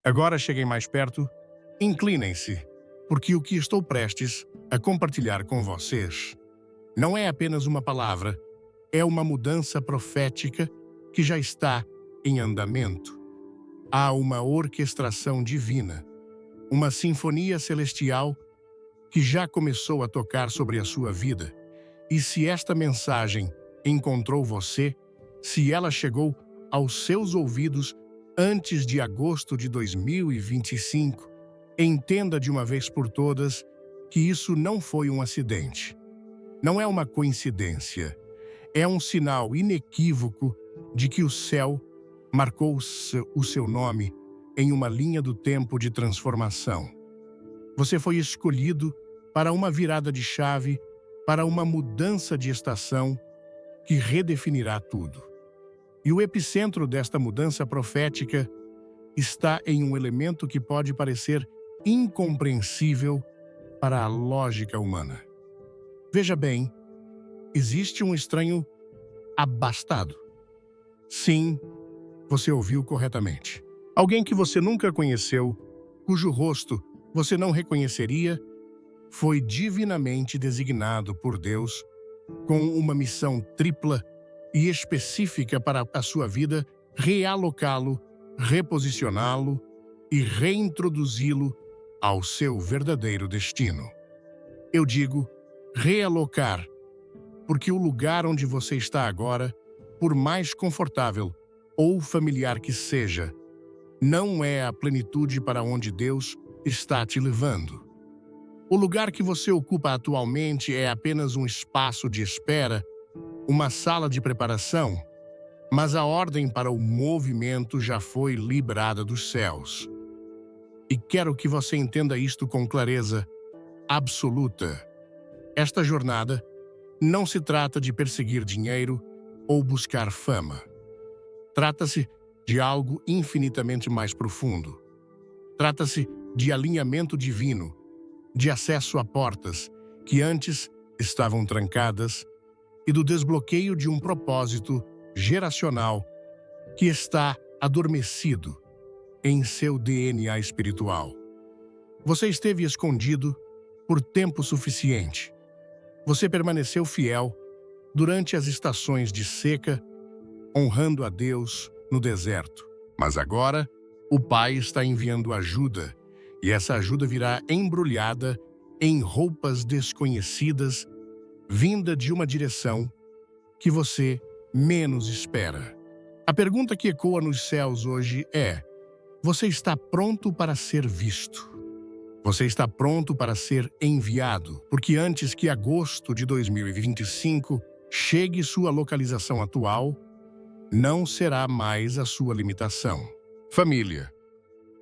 Agora cheguem mais perto, inclinem-se, porque o que estou prestes a compartilhar com vocês não é apenas uma palavra, é uma mudança profética que já está em andamento. Há uma orquestração divina, uma sinfonia celestial que já começou a tocar sobre a sua vida. E se esta mensagem encontrou você, se ela chegou aos seus ouvidos antes de agosto de 2025, entenda de uma vez por todas que isso não foi um acidente. Não é uma coincidência. É um sinal inequívoco de que o céu marcou o seu nome em uma linha do tempo de transformação. Você foi escolhido para uma virada de chave, para uma mudança de estação que redefinirá tudo. E o epicentro desta mudança profética está em um elemento que pode parecer incompreensível para a lógica humana. Veja bem, existe um estranho abastado. Sim, você ouviu corretamente. Alguém que você nunca conheceu, cujo rosto você não reconheceria, foi divinamente designado por Deus com uma missão tripla e específica para a sua vida: realocá-lo, reposicioná-lo e reintroduzi-lo ao seu verdadeiro destino. Eu digo realocar, porque o lugar onde você está agora, por mais confortável ou familiar que seja, não é a plenitude para onde Deus está te levando. O lugar que você ocupa atualmente é apenas um espaço de espera, uma sala de preparação, mas a ordem para o movimento já foi librada dos céus. E quero que você entenda isto com clareza absoluta. Esta jornada não se trata de perseguir dinheiro ou buscar fama. Trata-se de algo infinitamente mais profundo. Trata-se de alinhamento divino, de acesso a portas que antes estavam trancadas e do desbloqueio de um propósito geracional que está adormecido em seu DNA espiritual. Você esteve escondido por tempo suficiente. Você permaneceu fiel durante as estações de seca, honrando a Deus no deserto. Mas agora, o Pai está enviando ajuda, e essa ajuda virá embrulhada em roupas desconhecidas, vinda de uma direção que você menos espera. A pergunta que ecoa nos céus hoje é: você está pronto para ser visto? Você está pronto para ser enviado? Porque antes que agosto de 2025 chegue sua localização atual, não será mais a sua limitação. Família,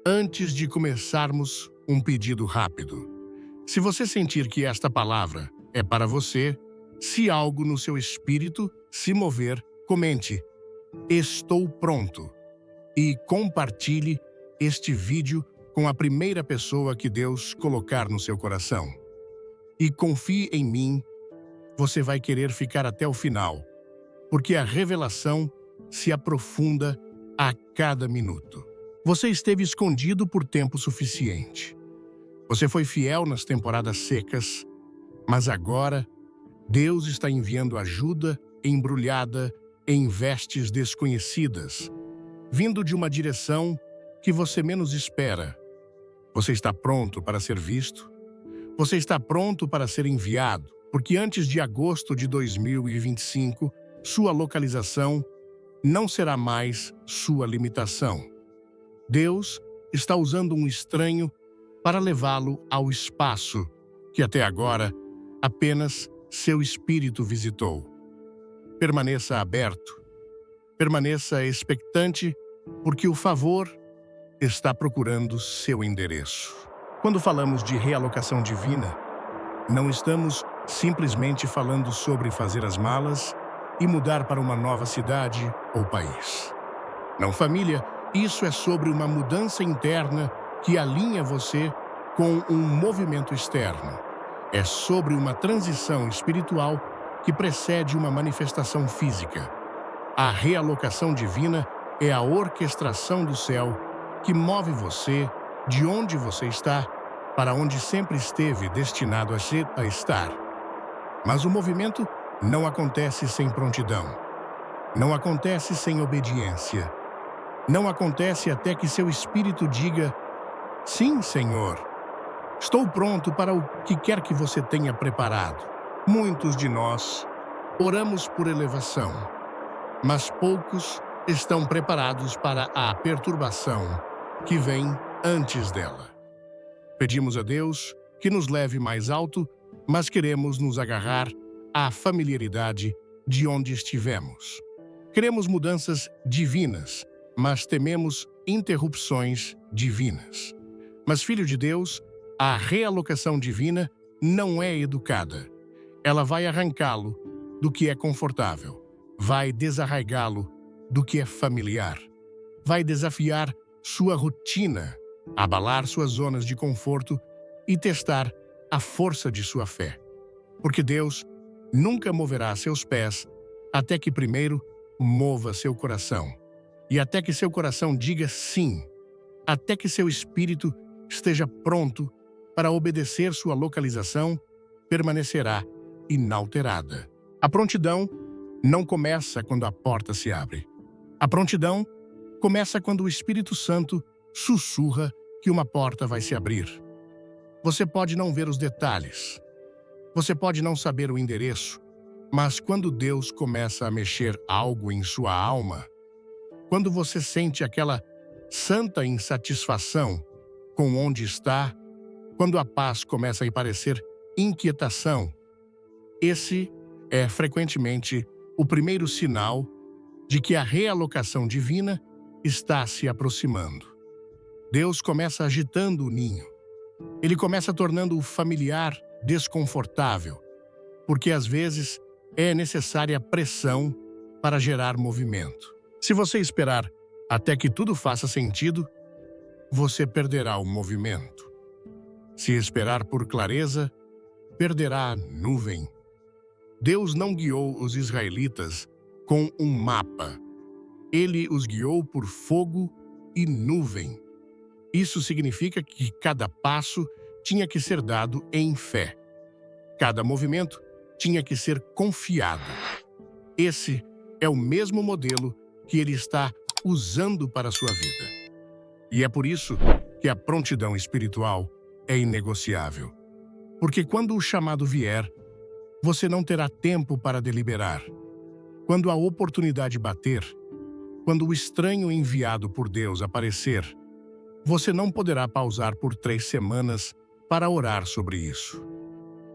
antes de começarmos, um pedido rápido. Se você sentir que esta palavra é para você, se algo no seu espírito se mover, comente: "Estou pronto", e compartilhe este vídeo com a primeira pessoa que Deus colocar no seu coração. E confie em mim, você vai querer ficar até o final, porque a revelação se aprofunda a cada minuto. Você esteve escondido por tempo suficiente. Você foi fiel nas temporadas secas, mas agora Deus está enviando ajuda embrulhada em vestes desconhecidas, vindo de uma direção que você menos espera. Você está pronto para ser visto? Você está pronto para ser enviado? Porque antes de agosto de 2025, sua localização não será mais sua limitação. Deus está usando um estranho para levá-lo ao espaço que até agora apenas seu espírito visitou. Permaneça aberto, permaneça expectante, porque o favor está procurando seu endereço. Quando falamos de realocação divina, não estamos simplesmente falando sobre fazer as malas e mudar para uma nova cidade ou país. Não, família, isso é sobre uma mudança interna que alinha você com um movimento externo. É sobre uma transição espiritual que precede uma manifestação física. A realocação divina é a orquestração do céu que move você de onde você está para onde sempre esteve destinado a estar. Mas o movimento não acontece sem prontidão. Não acontece sem obediência. Não acontece até que seu espírito diga: sim, Senhor, estou pronto para o que quer que você tenha preparado. Muitos de nós oramos por elevação, mas poucos estão preparados para a perturbação que vem antes dela. Pedimos a Deus que nos leve mais alto, mas queremos nos agarrar à familiaridade de onde estivemos. Queremos mudanças divinas, mas tememos interrupções divinas. Mas, filho de Deus, a realocação divina não é educada. Ela vai arrancá-lo do que é confortável, vai desarraigá-lo do que é familiar, vai desafiar sua rotina, abalar suas zonas de conforto e testar a força de sua fé. Porque Deus nunca moverá seus pés até que primeiro mova seu coração. E até que seu coração diga sim, até que seu espírito esteja pronto para obedecer, sua localização permanecerá inalterada. A prontidão não começa quando a porta se abre. A prontidão começa quando o Espírito Santo sussurra que uma porta vai se abrir. Você pode não ver os detalhes. Você pode não saber o endereço. Mas quando Deus começa a mexer algo em sua alma, quando você sente aquela santa insatisfação com onde está, quando a paz começa a parecer inquietação, esse é frequentemente o primeiro sinal de que a realocação divina está se aproximando. Deus começa agitando o ninho. Ele começa tornando o familiar desconfortável, porque às vezes é necessária pressão para gerar movimento. Se você esperar até que tudo faça sentido, você perderá o movimento. Se esperar por clareza, perderá a nuvem. Deus não guiou os israelitas com um mapa. Ele os guiou por fogo e nuvem. Isso significa que cada passo tinha que ser dado em fé. Cada movimento tinha que ser confiado. Esse é o mesmo modelo que ele está usando para a sua vida. E é por isso que a prontidão espiritual é inegociável. Porque quando o chamado vier, você não terá tempo para deliberar. Quando a oportunidade bater, quando o estranho enviado por Deus aparecer, você não poderá pausar por 3 semanas para orar sobre isso.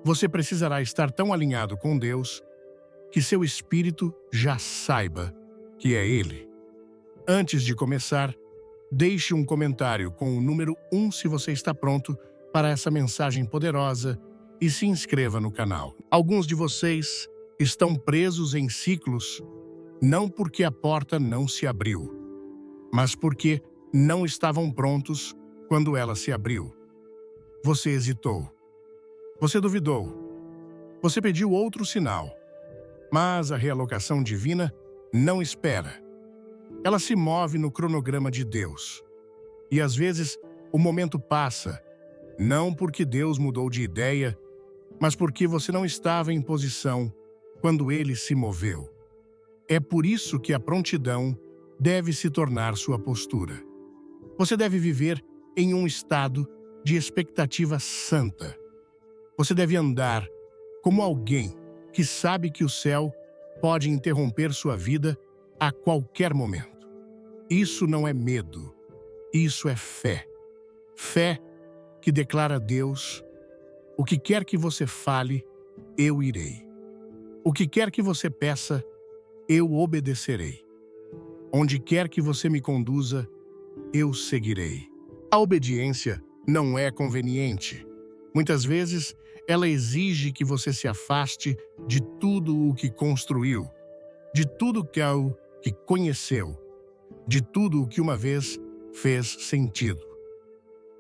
Você precisará estar tão alinhado com Deus que seu espírito já saiba que é Ele. Antes de começar, deixe um comentário com o número 1 se você está pronto para essa mensagem poderosa e se inscreva no canal. Alguns de vocês estão presos em ciclos não porque a porta não se abriu, mas porque não estavam prontos quando ela se abriu. Você hesitou. Você duvidou. Você pediu outro sinal. Mas a realocação divina não espera. Ela se move no cronograma de Deus. E às vezes o momento passa, não porque Deus mudou de ideia, mas porque você não estava em posição quando Ele se moveu. É por isso que a prontidão deve se tornar sua postura. Você deve viver em um estado de expectativa santa. Você deve andar como alguém que sabe que o céu pode interromper sua vida a qualquer momento. Isso não é medo, isso é fé. Fé que declara a Deus: o que quer que você fale, eu irei. O que quer que você peça, eu obedecerei. Onde quer que você me conduza, eu seguirei. A obediência não é conveniente. Muitas vezes, ela exige que você se afaste de tudo o que construiu, de tudo que conheceu, de tudo o que uma vez fez sentido.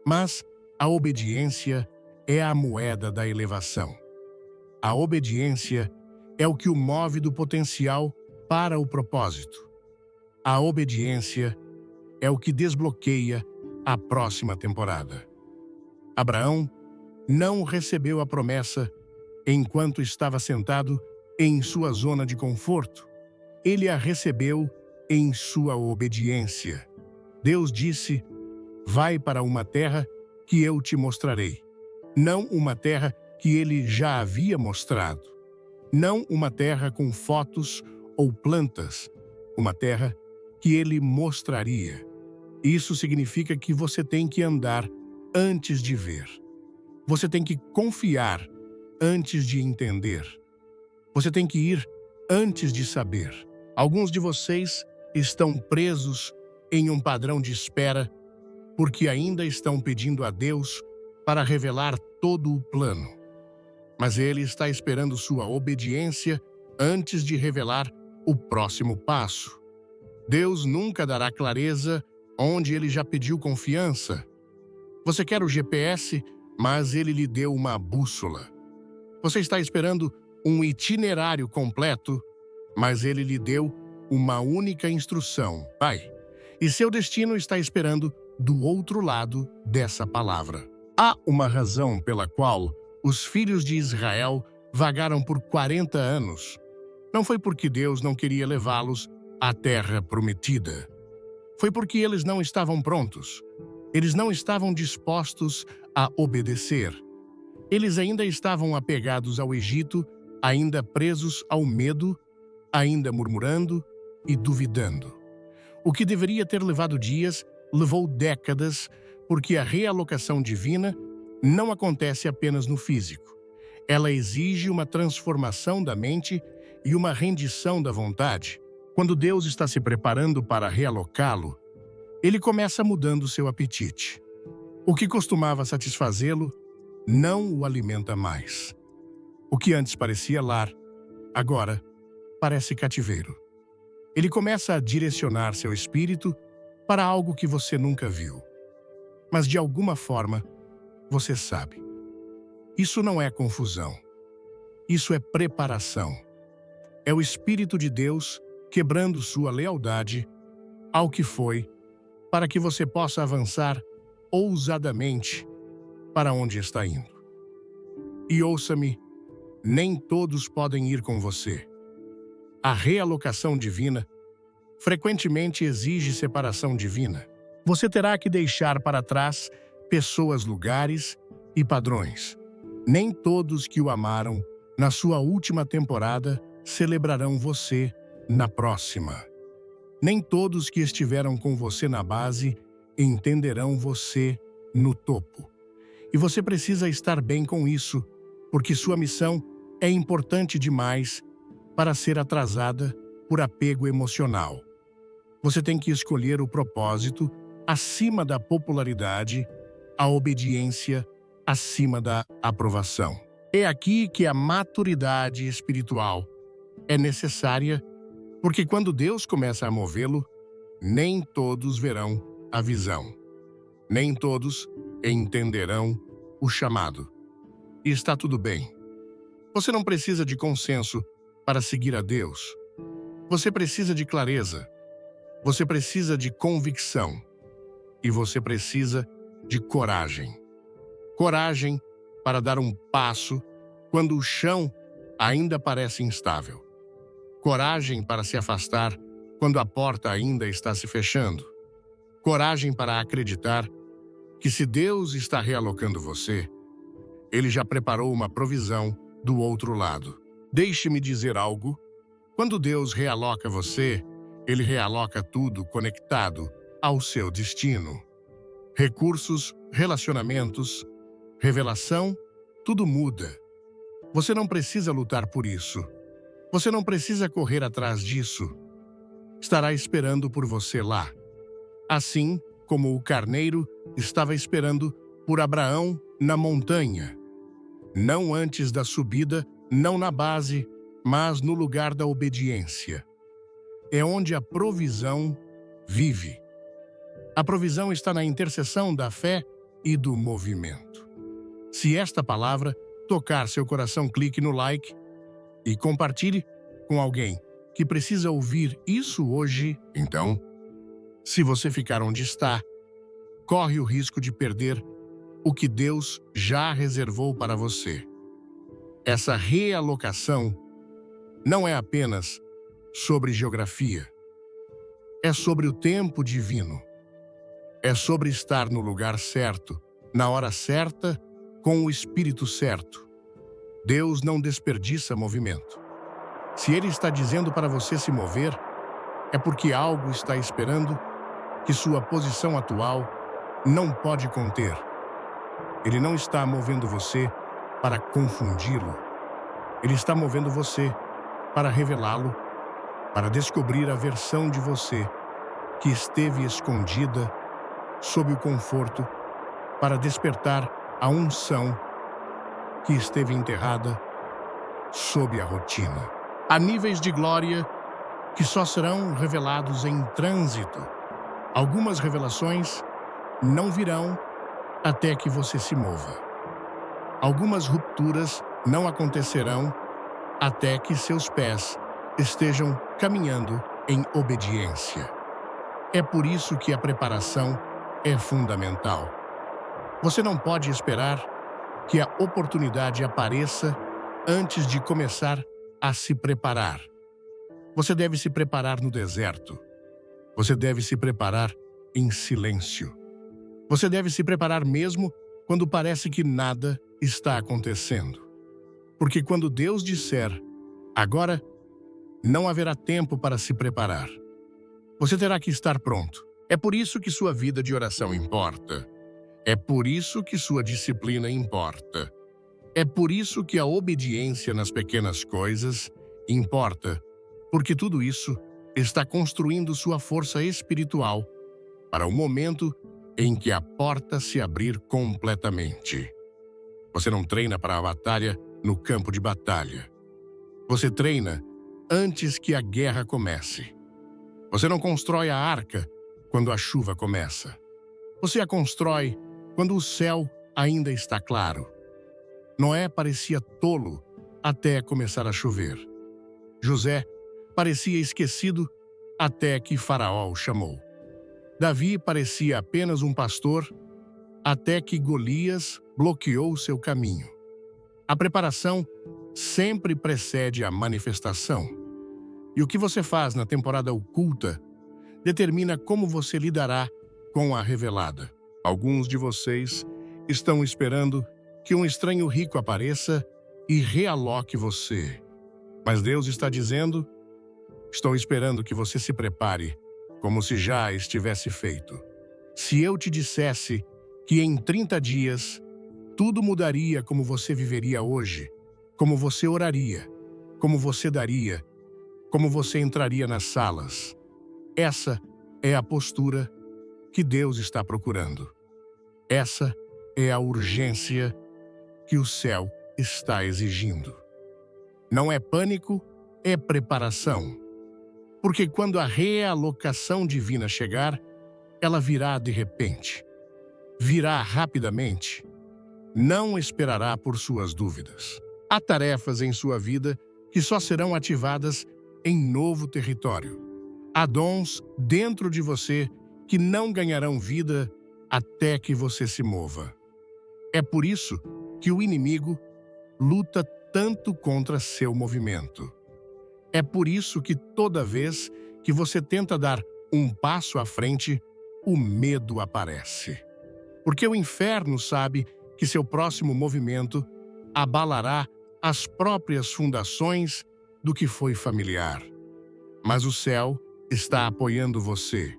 Mas a obediência é a moeda da elevação. A obediência é o que o move do potencial para o propósito. A obediência é o que desbloqueia a próxima temporada. Abraão não recebeu a promessa enquanto estava sentado em sua zona de conforto. Ele a recebeu em sua obediência. Deus disse: vai para uma terra que eu te mostrarei. Não uma terra que ele já havia mostrado. Não uma terra com fotos ou plantas. Uma terra que ele mostraria. Isso significa que você tem que andar antes de ver. Você tem que confiar antes de entender. Você tem que ir antes de saber. Alguns de vocês estão presos em um padrão de espera porque ainda estão pedindo a Deus para revelar todo o plano. Mas Ele está esperando sua obediência antes de revelar o próximo passo. Deus nunca dará clareza onde Ele já pediu confiança. Você quer o GPS, mas Ele lhe deu uma bússola. Você está esperando um itinerário completo, mas Ele lhe deu uma única instrução. Vai. E seu destino está esperando do outro lado dessa palavra. Há uma razão pela qual os filhos de Israel vagaram por 40 anos. Não foi porque Deus não queria levá-los à terra prometida. Foi porque eles não estavam prontos. Eles não estavam dispostos a obedecer. Eles ainda estavam apegados ao Egito, ainda presos ao medo, ainda murmurando e duvidando. O que deveria ter levado dias, levou décadas, porque a realocação divina não acontece apenas no físico. Ela exige uma transformação da mente e uma rendição da vontade. Quando Deus está se preparando para realocá-lo, Ele começa mudando seu apetite. O que costumava satisfazê-lo não o alimenta mais. O que antes parecia lar, agora parece cativeiro. Ele começa a direcionar seu espírito para algo que você nunca viu. Mas de alguma forma, você sabe. Isso não é confusão. Isso é preparação. É o Espírito de Deus quebrando sua lealdade ao que foi, para que você possa avançar ousadamente para onde está indo. E ouça-me, nem todos podem ir com você. A realocação divina frequentemente exige separação divina. Você terá que deixar para trás pessoas, lugares e padrões. Nem todos que o amaram na sua última temporada celebrarão você na próxima. Nem todos que estiveram com você na base entenderão você no topo. E você precisa estar bem com isso, porque sua missão é importante demais para ser atrasada por apego emocional. Você tem que escolher o propósito acima da popularidade, a obediência acima da aprovação. É aqui que a maturidade espiritual é necessária, porque quando Deus começa a movê-lo, nem todos verão a visão. Nem todos entenderão o chamado. E está tudo bem. Você não precisa de consenso para seguir a Deus. Você precisa de clareza. Você precisa de convicção. E você precisa de coragem. Coragem para dar um passo quando o chão ainda parece instável. Coragem para se afastar quando a porta ainda está se fechando. Coragem para acreditar que se Deus está realocando você, Ele já preparou uma provisão do outro lado. Deixe-me dizer algo. Quando Deus realoca você, Ele realoca tudo conectado ao seu destino. Recursos, relacionamentos, revelação, tudo muda. Você não precisa lutar por isso. Você não precisa correr atrás disso. Estará esperando por você lá. Assim como o carneiro estava esperando por Abraão na montanha. Não antes da subida, não na base, mas no lugar da obediência. É onde a provisão vive. A provisão está na interseção da fé e do movimento. Se esta palavra tocar seu coração, clique no like e compartilhe com alguém que precisa ouvir isso hoje. Então, se você ficar onde está, corre o risco de perder o que Deus já reservou para você. Essa realocação não é apenas sobre geografia. É sobre o tempo divino. É sobre estar no lugar certo, na hora certa, com o espírito certo. Deus não desperdiça movimento. Se Ele está dizendo para você se mover, é porque algo está esperando que sua posição atual não pode conter. Ele não está movendo você para confundi-lo. Ele está movendo você para revelá-lo, para descobrir a versão de você que esteve escondida sob o conforto, para despertar a unção que esteve enterrada sob a rotina. Há níveis de glória que só serão revelados em trânsito. Algumas revelações não virão até que você se mova. Algumas rupturas não acontecerão até que seus pés estejam caminhando em obediência. É por isso que a preparação é fundamental. Você não pode esperar que a oportunidade apareça antes de começar a se preparar. Você deve se preparar no deserto. Você deve se preparar em silêncio. Você deve se preparar mesmo quando parece que nada está acontecendo. Porque quando Deus disser, agora, não haverá tempo para se preparar. Você terá que estar pronto. É por isso que sua vida de oração importa. É por isso que sua disciplina importa. É por isso que a obediência nas pequenas coisas importa, porque tudo isso está construindo sua força espiritual para o momento em que a porta se abrir completamente. Você não treina para a batalha no campo de batalha. Você treina antes que a guerra comece. Você não constrói a arca quando a chuva começa. Você a constrói quando o céu ainda está claro. Noé parecia tolo até começar a chover. José parecia esquecido até que Faraó o chamou. Davi parecia apenas um pastor até que Golias bloqueou seu caminho. A preparação sempre precede a manifestação. E o que você faz na temporada oculta determina como você lidará com a revelada. Alguns de vocês estão esperando que um estranho rico apareça e realoque você. Mas Deus está dizendo, estou esperando que você se prepare como se já estivesse feito. Se eu te dissesse que em 30 dias tudo mudaria como você viveria hoje, como você oraria, como você daria, como você entraria nas salas. Essa é a postura que Deus está procurando. Essa é a urgência que o céu está exigindo. Não é pânico, é preparação. Porque quando a realocação divina chegar, ela virá de repente. Virá rapidamente. Não esperará por suas dúvidas. Há tarefas em sua vida que só serão ativadas em novo território. Há dons dentro de você que não ganharão vida até que você se mova. É por isso que o inimigo luta tanto contra seu movimento. É por isso que toda vez que você tenta dar um passo à frente, o medo aparece. Porque o inferno sabe que seu próximo movimento abalará as próprias fundações do que foi familiar. Mas o céu está apoiando você.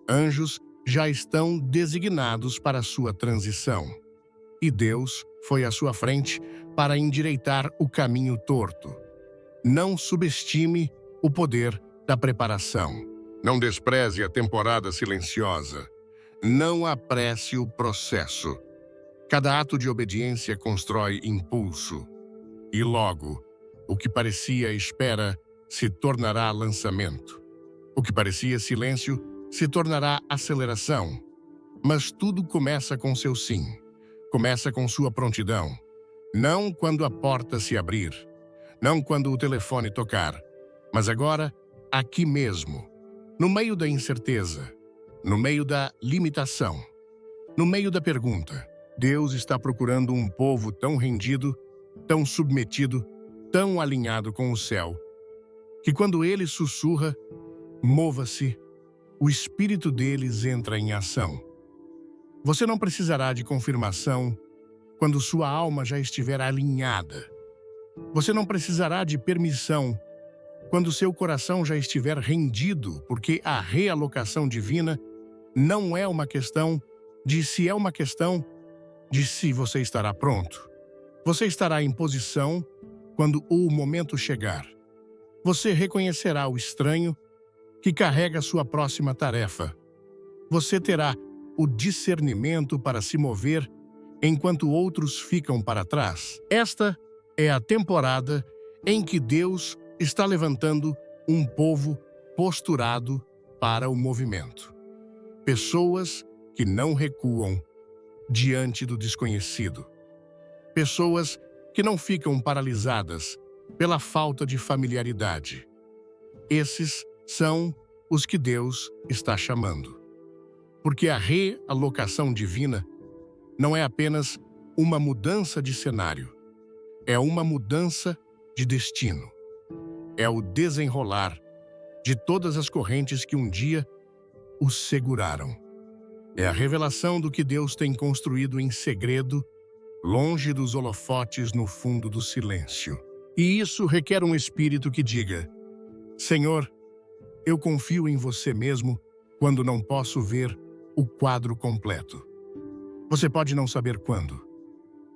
Anjos já estão designados para sua transição. E Deus foi à sua frente para endireitar o caminho torto. Não subestime o poder da preparação. Não despreze a temporada silenciosa. Não apresse o processo. Cada ato de obediência constrói impulso. E logo, o que parecia espera se tornará lançamento. O que parecia silêncio se tornará aceleração. Mas tudo começa com seu sim. Começa com sua prontidão. Não quando a porta se abrir. Não quando o telefone tocar. Mas agora, aqui mesmo. No meio da incerteza. No meio da limitação. No meio da pergunta, Deus está procurando um povo tão rendido, tão submetido, tão alinhado com o céu, que quando ele sussurra, mova-se, o espírito deles entra em ação. Você não precisará de confirmação quando sua alma já estiver alinhada. Você não precisará de permissão quando seu coração já estiver rendido, porque a realocação divina não é uma questão de se, é uma questão de se você estará pronto. Você estará em posição quando o momento chegar. Você reconhecerá o estranho que carrega sua próxima tarefa. Você terá o discernimento para se mover enquanto outros ficam para trás. Esta é a temporada em que Deus está levantando um povo posturado para o movimento. Pessoas que não recuam diante do desconhecido. Pessoas que não ficam paralisadas pela falta de familiaridade. Esses são os que Deus está chamando. Porque a realocação divina não é apenas uma mudança de cenário, é uma mudança de destino. É o desenrolar de todas as correntes que um dia os seguraram. É a revelação do que Deus tem construído em segredo, longe dos holofotes no fundo do silêncio. E isso requer um espírito que diga: Senhor, eu confio em você mesmo quando não posso ver o quadro completo. Você pode não saber quando.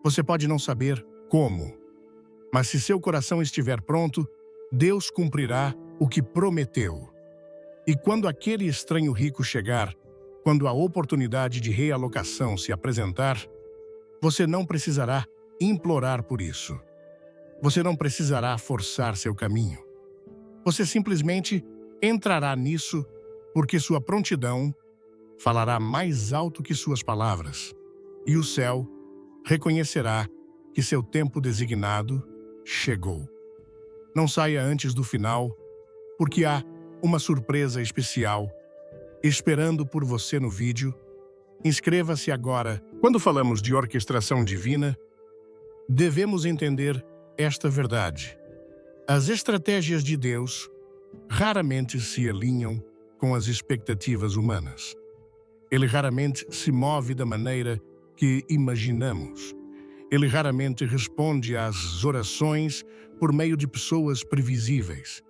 Você pode não saber como. Mas se seu coração estiver pronto, Deus cumprirá o que prometeu. E quando aquele estranho rico chegar, quando a oportunidade de realocação se apresentar, você não precisará implorar por isso. Você não precisará forçar seu caminho. Você simplesmente entrará nisso porque sua prontidão falará mais alto que suas palavras, e o céu reconhecerá que seu tempo designado chegou. Não saia antes do final, porque há uma surpresa especial esperando por você no vídeo. Inscreva-se agora. Quando falamos de orquestração divina, devemos entender esta verdade. As estratégias de Deus raramente se alinham com as expectativas humanas. Ele raramente se move da maneira que imaginamos. Ele raramente responde às orações por meio de pessoas previsíveis.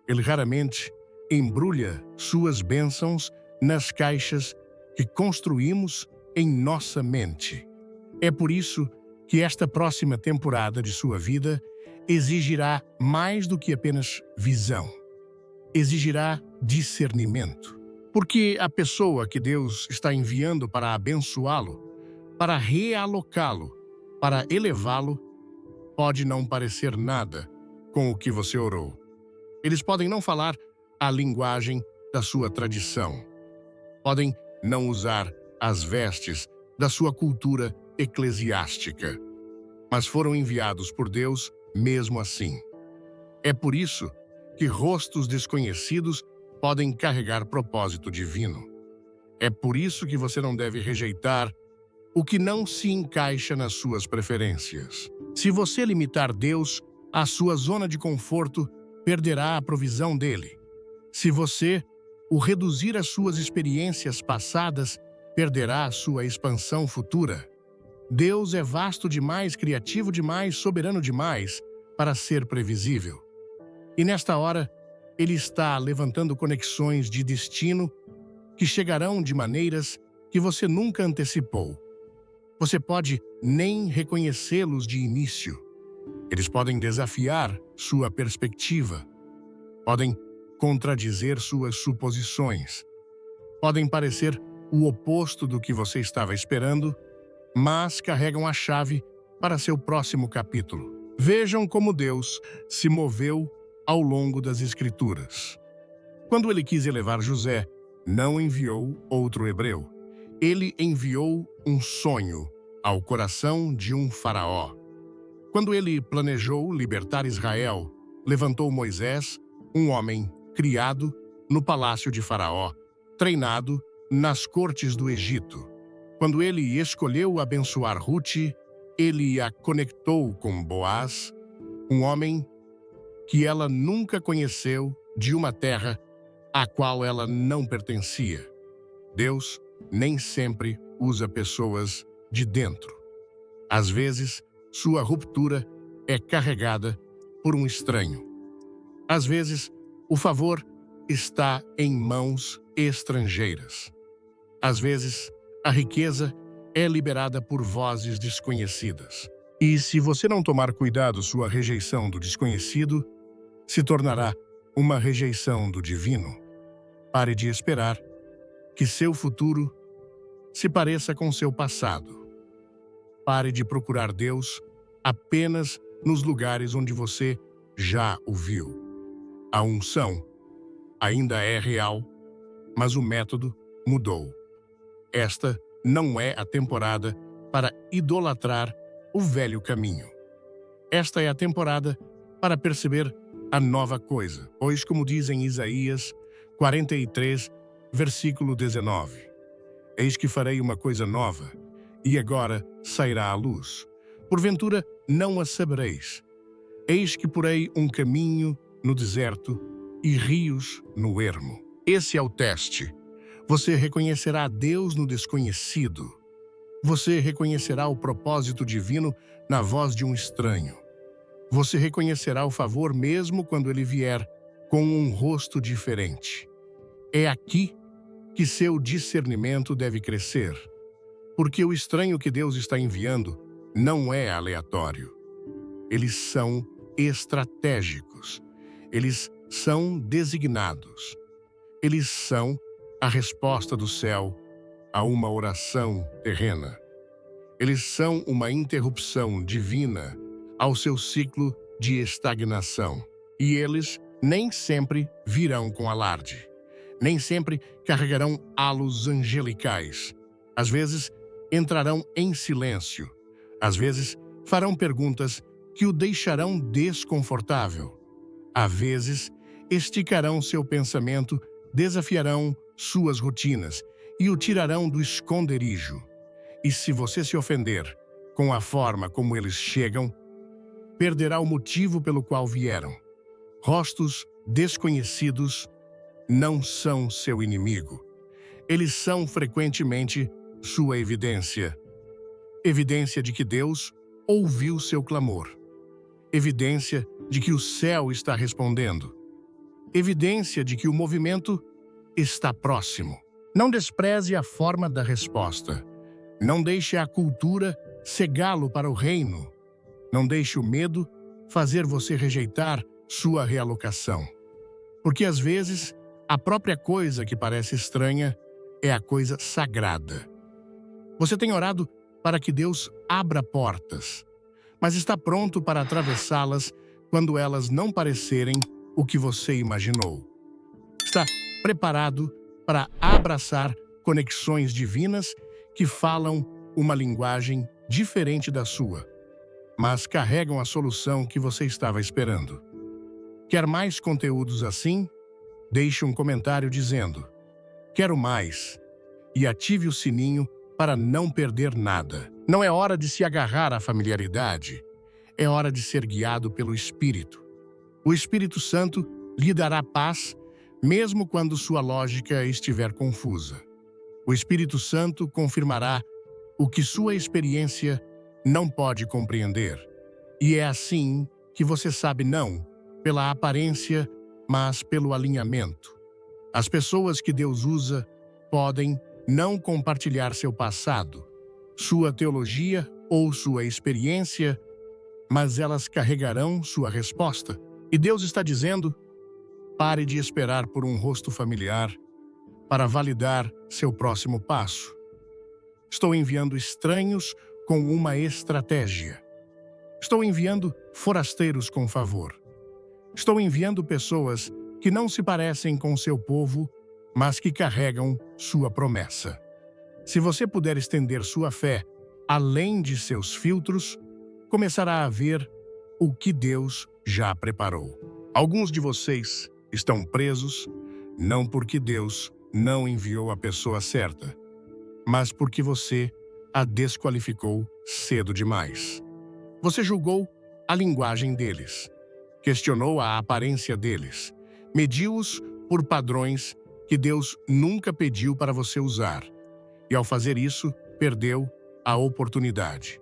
Ele raramente embrulha suas bênçãos nas caixas que construímos em nossa mente. É por isso que esta próxima temporada de sua vida exigirá mais do que apenas visão. Exigirá discernimento. Porque a pessoa que Deus está enviando para abençoá-lo, para realocá-lo, para elevá-lo, pode não parecer nada com o que você orou. Eles podem não falar a linguagem da sua tradição. Podem não usar as vestes da sua cultura eclesiástica, mas foram enviados por Deus mesmo assim. É por isso que rostos desconhecidos podem carregar propósito divino. É por isso que você não deve rejeitar o que não se encaixa nas suas preferências. Se você limitar Deus à sua zona de conforto, perderá a provisão dele. Se você o reduzir às suas experiências passadas, perderá a sua expansão futura. Deus é vasto demais, criativo demais, soberano demais para ser previsível. E nesta hora, Ele está levantando conexões de destino que chegarão de maneiras que você nunca antecipou. Você pode nem reconhecê-los de início. Eles podem desafiar sua perspectiva. Podem contradizer suas suposições. Podem parecer o oposto do que você estava esperando, mas carregam a chave para seu próximo capítulo. Vejam como Deus se moveu ao longo das Escrituras. Quando ele quis elevar José, não enviou outro hebreu. Ele enviou um sonho ao coração de um faraó. Quando ele planejou libertar Israel, levantou Moisés, um homem criado no palácio de Faraó, treinado nas cortes do Egito. Quando ele escolheu abençoar Ruth, ele a conectou com Boaz, um homem que ela nunca conheceu, de uma terra à qual ela não pertencia. Deus nem sempre usa pessoas de dentro. Às vezes, sua ruptura é carregada por um estranho. Às vezes, o favor está em mãos estrangeiras. Às vezes, a riqueza é liberada por vozes desconhecidas. E se você não tomar cuidado, sua rejeição do desconhecido se tornará uma rejeição do divino. Pare de esperar que seu futuro se pareça com seu passado. Pare de procurar Deus apenas nos lugares onde você já o viu. A unção ainda é real, mas o método mudou. Esta não é a temporada para idolatrar o velho caminho. Esta é a temporada para perceber a nova coisa, pois, como diz em Isaías 43, versículo 19, eis que farei uma coisa nova, e agora sairá à luz. Porventura não a sabereis. Eis que porei um caminho no deserto e rios no ermo. Esse é o teste. Você reconhecerá Deus no desconhecido. Você reconhecerá o propósito divino na voz de um estranho. Você reconhecerá o favor mesmo quando ele vier com um rosto diferente. É aqui que seu discernimento deve crescer, porque o estranho que Deus está enviando não é aleatório. Eles são estratégicos. Eles são designados. Eles são a resposta do céu a uma oração terrena. Eles são uma interrupção divina ao seu ciclo de estagnação. E eles nem sempre virão com alarde. Nem sempre carregarão halos angelicais. Às vezes, entrarão em silêncio. Às vezes, farão perguntas que o deixarão desconfortável. Às vezes, esticarão seu pensamento, desafiarão suas rotinas e o tirarão do esconderijo. E se você se ofender com a forma como eles chegam, perderá o motivo pelo qual vieram. Rostos desconhecidos não são seu inimigo. Eles são frequentemente sua evidência. Evidência de que Deus ouviu seu clamor. Evidência de que o céu está respondendo. Evidência de que o movimento está próximo. Não despreze a forma da resposta. Não deixe a cultura cegá-lo para o reino. Não deixe o medo fazer você rejeitar sua realocação. Porque às vezes, a própria coisa que parece estranha é a coisa sagrada. Você tem orado para que Deus abra portas, mas está pronto para atravessá-las quando elas não parecerem o que você imaginou. Está preparado para abraçar conexões divinas que falam uma linguagem diferente da sua, mas carregam a solução que você estava esperando. Quer mais conteúdos assim? Deixe um comentário dizendo "Quero mais" e ative o sininho para não perder nada. Não é hora de se agarrar à familiaridade, é hora de ser guiado pelo Espírito. O Espírito Santo lhe dará paz, mesmo quando sua lógica estiver confusa. O Espírito Santo confirmará o que sua experiência não pode compreender. E é assim que você sabe não pela aparência, mas pelo alinhamento. As pessoas que Deus usa podem não compartilhar seu passado, sua teologia ou sua experiência, mas elas carregarão sua resposta. E Deus está dizendo: pare de esperar por um rosto familiar para validar seu próximo passo. Estou enviando estranhos com uma estratégia. Estou enviando forasteiros com favor. Estou enviando pessoas que não se parecem com seu povo, mas que carregam sua promessa. Se você puder estender sua fé além de seus filtros, começará a ver o que Deus já preparou. Alguns de vocês estão presos não porque Deus não enviou a pessoa certa, mas porque você a desqualificou cedo demais. Você julgou a linguagem deles, questionou a aparência deles, mediu-os por padrões que Deus nunca pediu para você usar, e ao fazer isso, perdeu a oportunidade.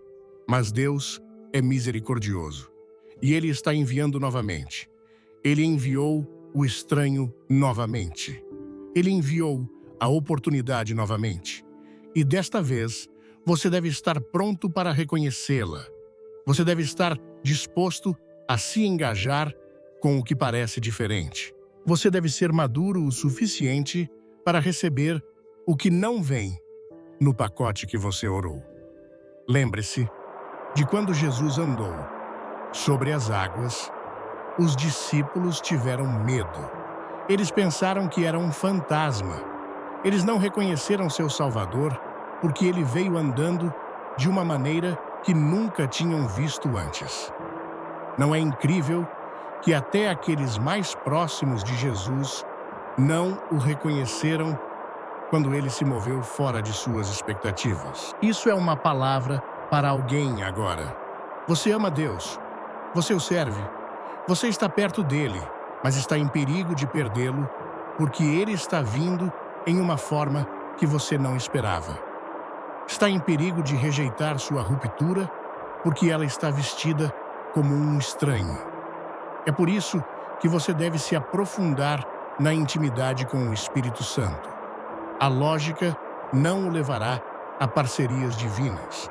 Mas Deus é misericordioso, e Ele está enviando novamente. Ele enviou o estranho novamente. Ele enviou a oportunidade novamente. E desta vez, você deve estar pronto para reconhecê-la. Você deve estar disposto a se engajar com o que parece diferente. Você deve ser maduro o suficiente para receber o que não vem no pacote que você orou. Lembre-se de quando Jesus andou sobre as águas, os discípulos tiveram medo. Eles pensaram que era um fantasma. Eles não reconheceram seu Salvador porque ele veio andando de uma maneira que nunca tinham visto antes. Não é incrível que até aqueles mais próximos de Jesus não o reconheceram quando ele se moveu fora de suas expectativas? Isso é uma palavra para alguém agora. Você ama Deus. Você o serve. Você está perto dele, mas está em perigo de perdê-lo porque ele está vindo em uma forma que você não esperava. Está em perigo de rejeitar sua ruptura porque ela está vestida como um estranho. É por isso que você deve se aprofundar na intimidade com o Espírito Santo. A lógica não o levará a parcerias divinas.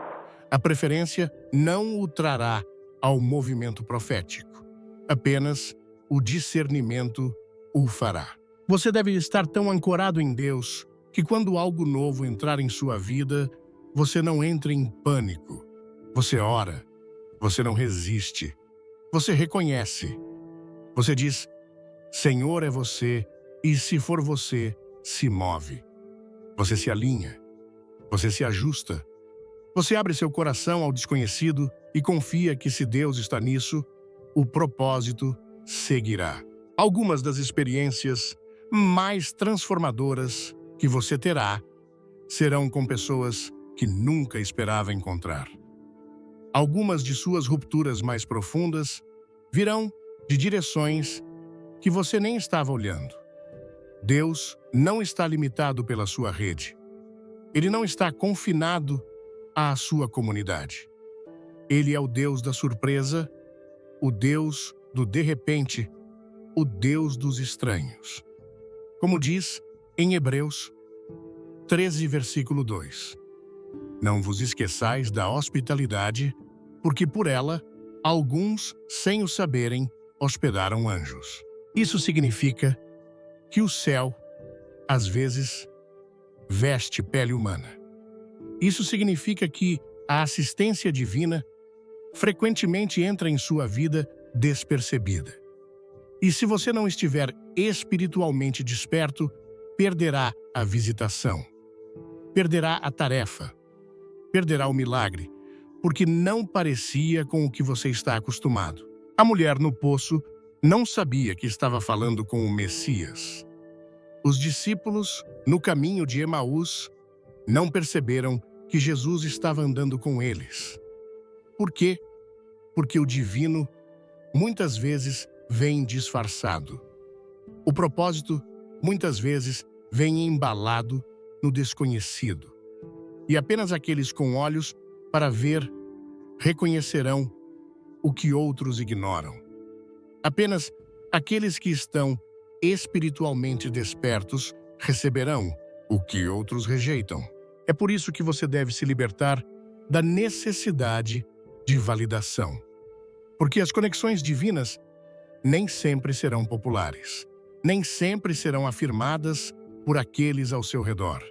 A preferência não o trará ao movimento profético. Apenas o discernimento o fará. Você deve estar tão ancorado em Deus que quando algo novo entrar em sua vida, você não entra em pânico. Você ora, você não resiste, você reconhece. Você diz, Senhor é você, e se for você, se move. Você se alinha, você se ajusta. Você abre seu coração ao desconhecido e confia que se Deus está nisso, o propósito seguirá. Algumas das experiências mais transformadoras que você terá serão com pessoas que nunca esperava encontrar. Algumas de suas rupturas mais profundas virão de direções que você nem estava olhando. Deus não está limitado pela sua rede. Ele não está confinado à sua comunidade. Ele é o Deus da surpresa, o Deus do de repente, o Deus dos estranhos. Como diz em Hebreus 13, versículo 2. Não vos esqueçais da hospitalidade, porque por ela, alguns, sem o saberem, hospedaram anjos. Isso significa que o céu, às vezes, veste pele humana. Isso significa que a assistência divina frequentemente entra em sua vida despercebida. E se você não estiver espiritualmente desperto, perderá a visitação, perderá a tarefa, perderá o milagre, porque não parecia com o que você está acostumado. A mulher no poço não sabia que estava falando com o Messias. Os discípulos, no caminho de Emaús, não perceberam que Jesus estava andando com eles. Por quê? Porque o divino, muitas vezes, vem disfarçado. O propósito, muitas vezes, vem embalado no desconhecido. E apenas aqueles com olhos para ver reconhecerão o que outros ignoram. Apenas aqueles que estão espiritualmente despertos receberão o que outros rejeitam. É por isso que você deve se libertar da necessidade de validação. Porque as conexões divinas nem sempre serão populares, nem sempre serão afirmadas por aqueles ao seu redor.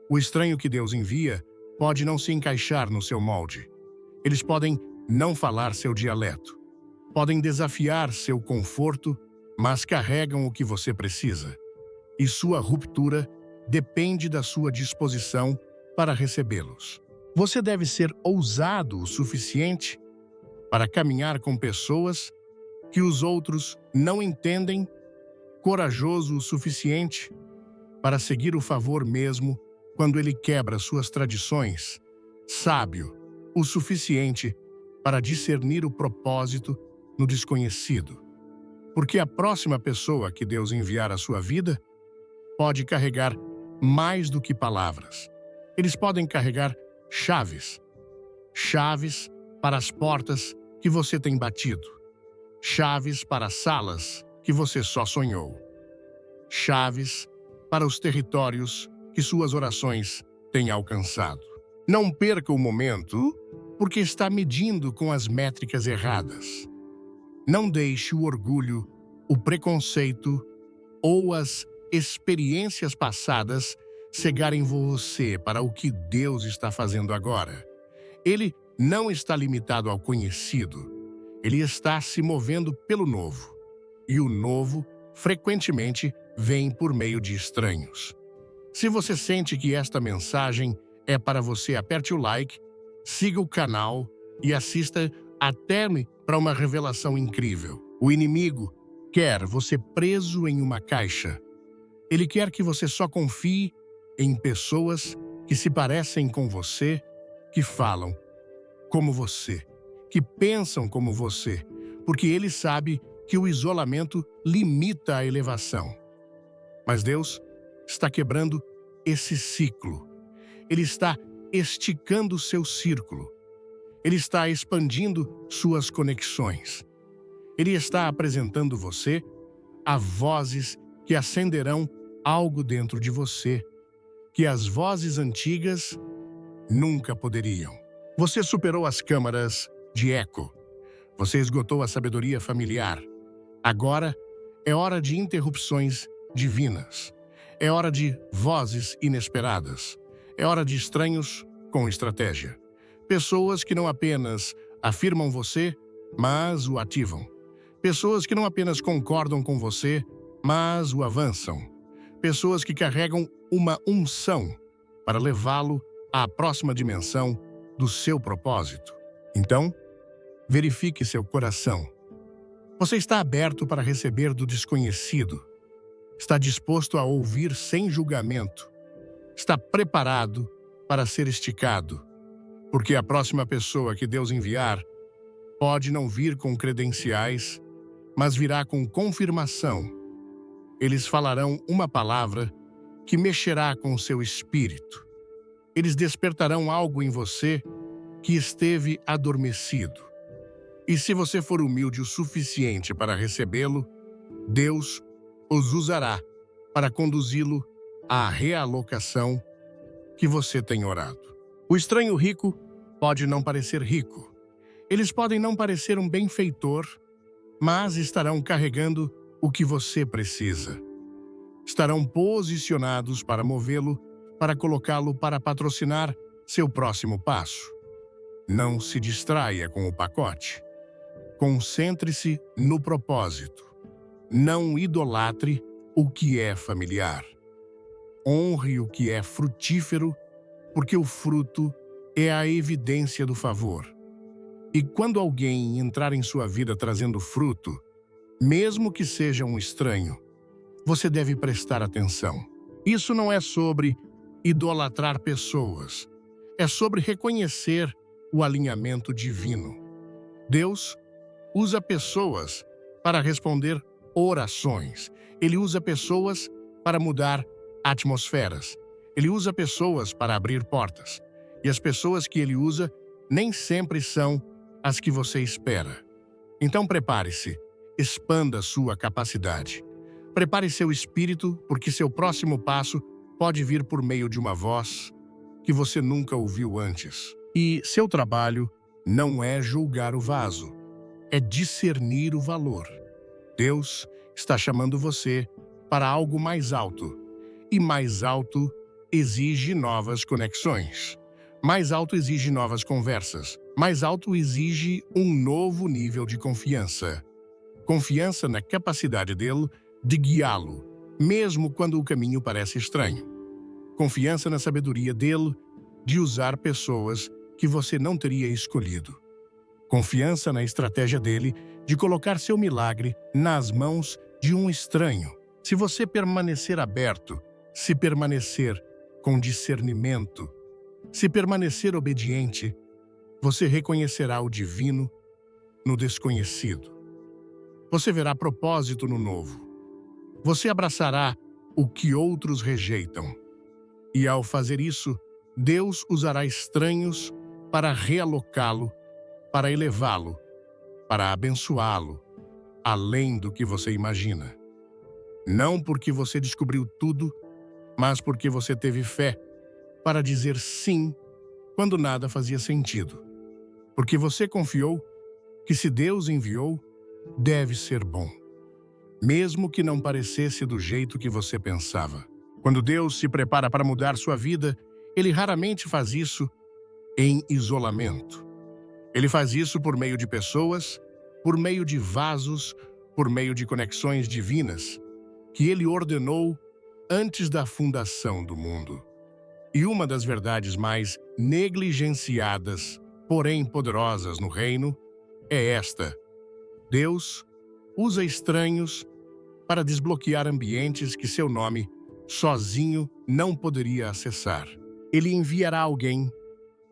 O estranho que Deus envia pode não se encaixar no seu molde. Eles podem não falar seu dialeto, podem desafiar seu conforto, mas carregam o que você precisa. E sua ruptura depende da sua disposição para recebê-los. Você deve ser ousado o suficiente para caminhar com pessoas que os outros não entendem, corajoso o suficiente para seguir o favor mesmo quando ele quebra suas tradições, sábio o suficiente para discernir o propósito no desconhecido. Porque a próxima pessoa que Deus enviar à sua vida pode carregar mais do que palavras. Eles podem carregar chaves. Chaves para as portas que você tem batido. Chaves para as salas que você só sonhou. Chaves para os territórios que suas orações têm alcançado. Não perca o momento, porque está medindo com as métricas erradas. Não deixe o orgulho, o preconceito ou as experiências passadas cegarem você para o que Deus está fazendo agora. Ele não está limitado ao conhecido. Ele está se movendo pelo novo. E o novo, frequentemente, vem por meio de estranhos. Se você sente que esta mensagem é para você, aperte o like, siga o canal e assista até para uma revelação incrível. O inimigo quer você preso em uma caixa. Ele quer que você só confie em pessoas que se parecem com você, que falam como você, que pensam como você, porque ele sabe que o isolamento limita a elevação. Mas Deus está quebrando esse ciclo. Ele está esticando seu círculo. Ele está expandindo suas conexões. Ele está apresentando você a vozes que acenderão algo dentro de você, que as vozes antigas nunca poderiam. Você superou as câmaras de eco. Você esgotou a sabedoria familiar. Agora é hora de interrupções divinas. É hora de vozes inesperadas. É hora de estranhos com estratégia. Pessoas que não apenas afirmam você, mas o ativam. Pessoas que não apenas concordam com você, mas o avançam. Pessoas que carregam uma unção para levá-lo à próxima dimensão do seu propósito. Então, verifique seu coração. Você está aberto para receber do desconhecido. Está disposto a ouvir sem julgamento. Está preparado para ser esticado. Porque a próxima pessoa que Deus enviar pode não vir com credenciais, mas virá com confirmação. Eles falarão uma palavra que mexerá com seu espírito. Eles despertarão algo em você que esteve adormecido. E se você for humilde o suficiente para recebê-lo, Deus os usará para conduzi-lo à realocação que você tem orado. O estranho rico pode não parecer rico. Eles podem não parecer um benfeitor, mas estarão carregando o que você precisa. Estarão posicionados para movê-lo, para colocá-lo para patrocinar seu próximo passo. Não se distraia com o pacote. Concentre-se no propósito. Não idolatre o que é familiar. Honre o que é frutífero, porque o fruto é a evidência do favor. E quando alguém entrar em sua vida trazendo fruto, mesmo que seja um estranho, você deve prestar atenção. Isso não é sobre idolatrar pessoas. É sobre reconhecer o alinhamento divino. Deus usa pessoas para responder orações. Ele usa pessoas para mudar atmosferas. Ele usa pessoas para abrir portas. E as pessoas que ele usa nem sempre são as que você espera. Então prepare-se, expanda sua capacidade. Prepare seu espírito, porque seu próximo passo pode vir por meio de uma voz que você nunca ouviu antes. E seu trabalho não é julgar o vaso, é discernir o valor. Deus está chamando você para algo mais alto. E mais alto exige novas conexões. Mais alto exige novas conversas. Mais alto exige um novo nível de confiança. Confiança na capacidade dele de guiá-lo, mesmo quando o caminho parece estranho. Confiança na sabedoria dele de usar pessoas que você não teria escolhido. Confiança na estratégia dele de colocar seu milagre nas mãos de um estranho. Se você permanecer aberto, se permanecer com discernimento, se permanecer obediente, você reconhecerá o divino no desconhecido. Você verá propósito no novo. Você abraçará o que outros rejeitam. E ao fazer isso, Deus usará estranhos para realocá-lo, para elevá-lo, para abençoá-lo, além do que você imagina. Não porque você descobriu tudo, mas porque você teve fé para dizer sim quando nada fazia sentido. Porque você confiou que se Deus enviou, deve ser bom, mesmo que não parecesse do jeito que você pensava. Quando Deus se prepara para mudar sua vida, Ele raramente faz isso em isolamento. Ele faz isso por meio de pessoas, por meio de vasos, por meio de conexões divinas, que Ele ordenou antes da fundação do mundo. E uma das verdades mais negligenciadas, porém poderosas no reino, é esta: Deus usa estranhos para desbloquear ambientes que seu nome sozinho não poderia acessar. Ele enviará alguém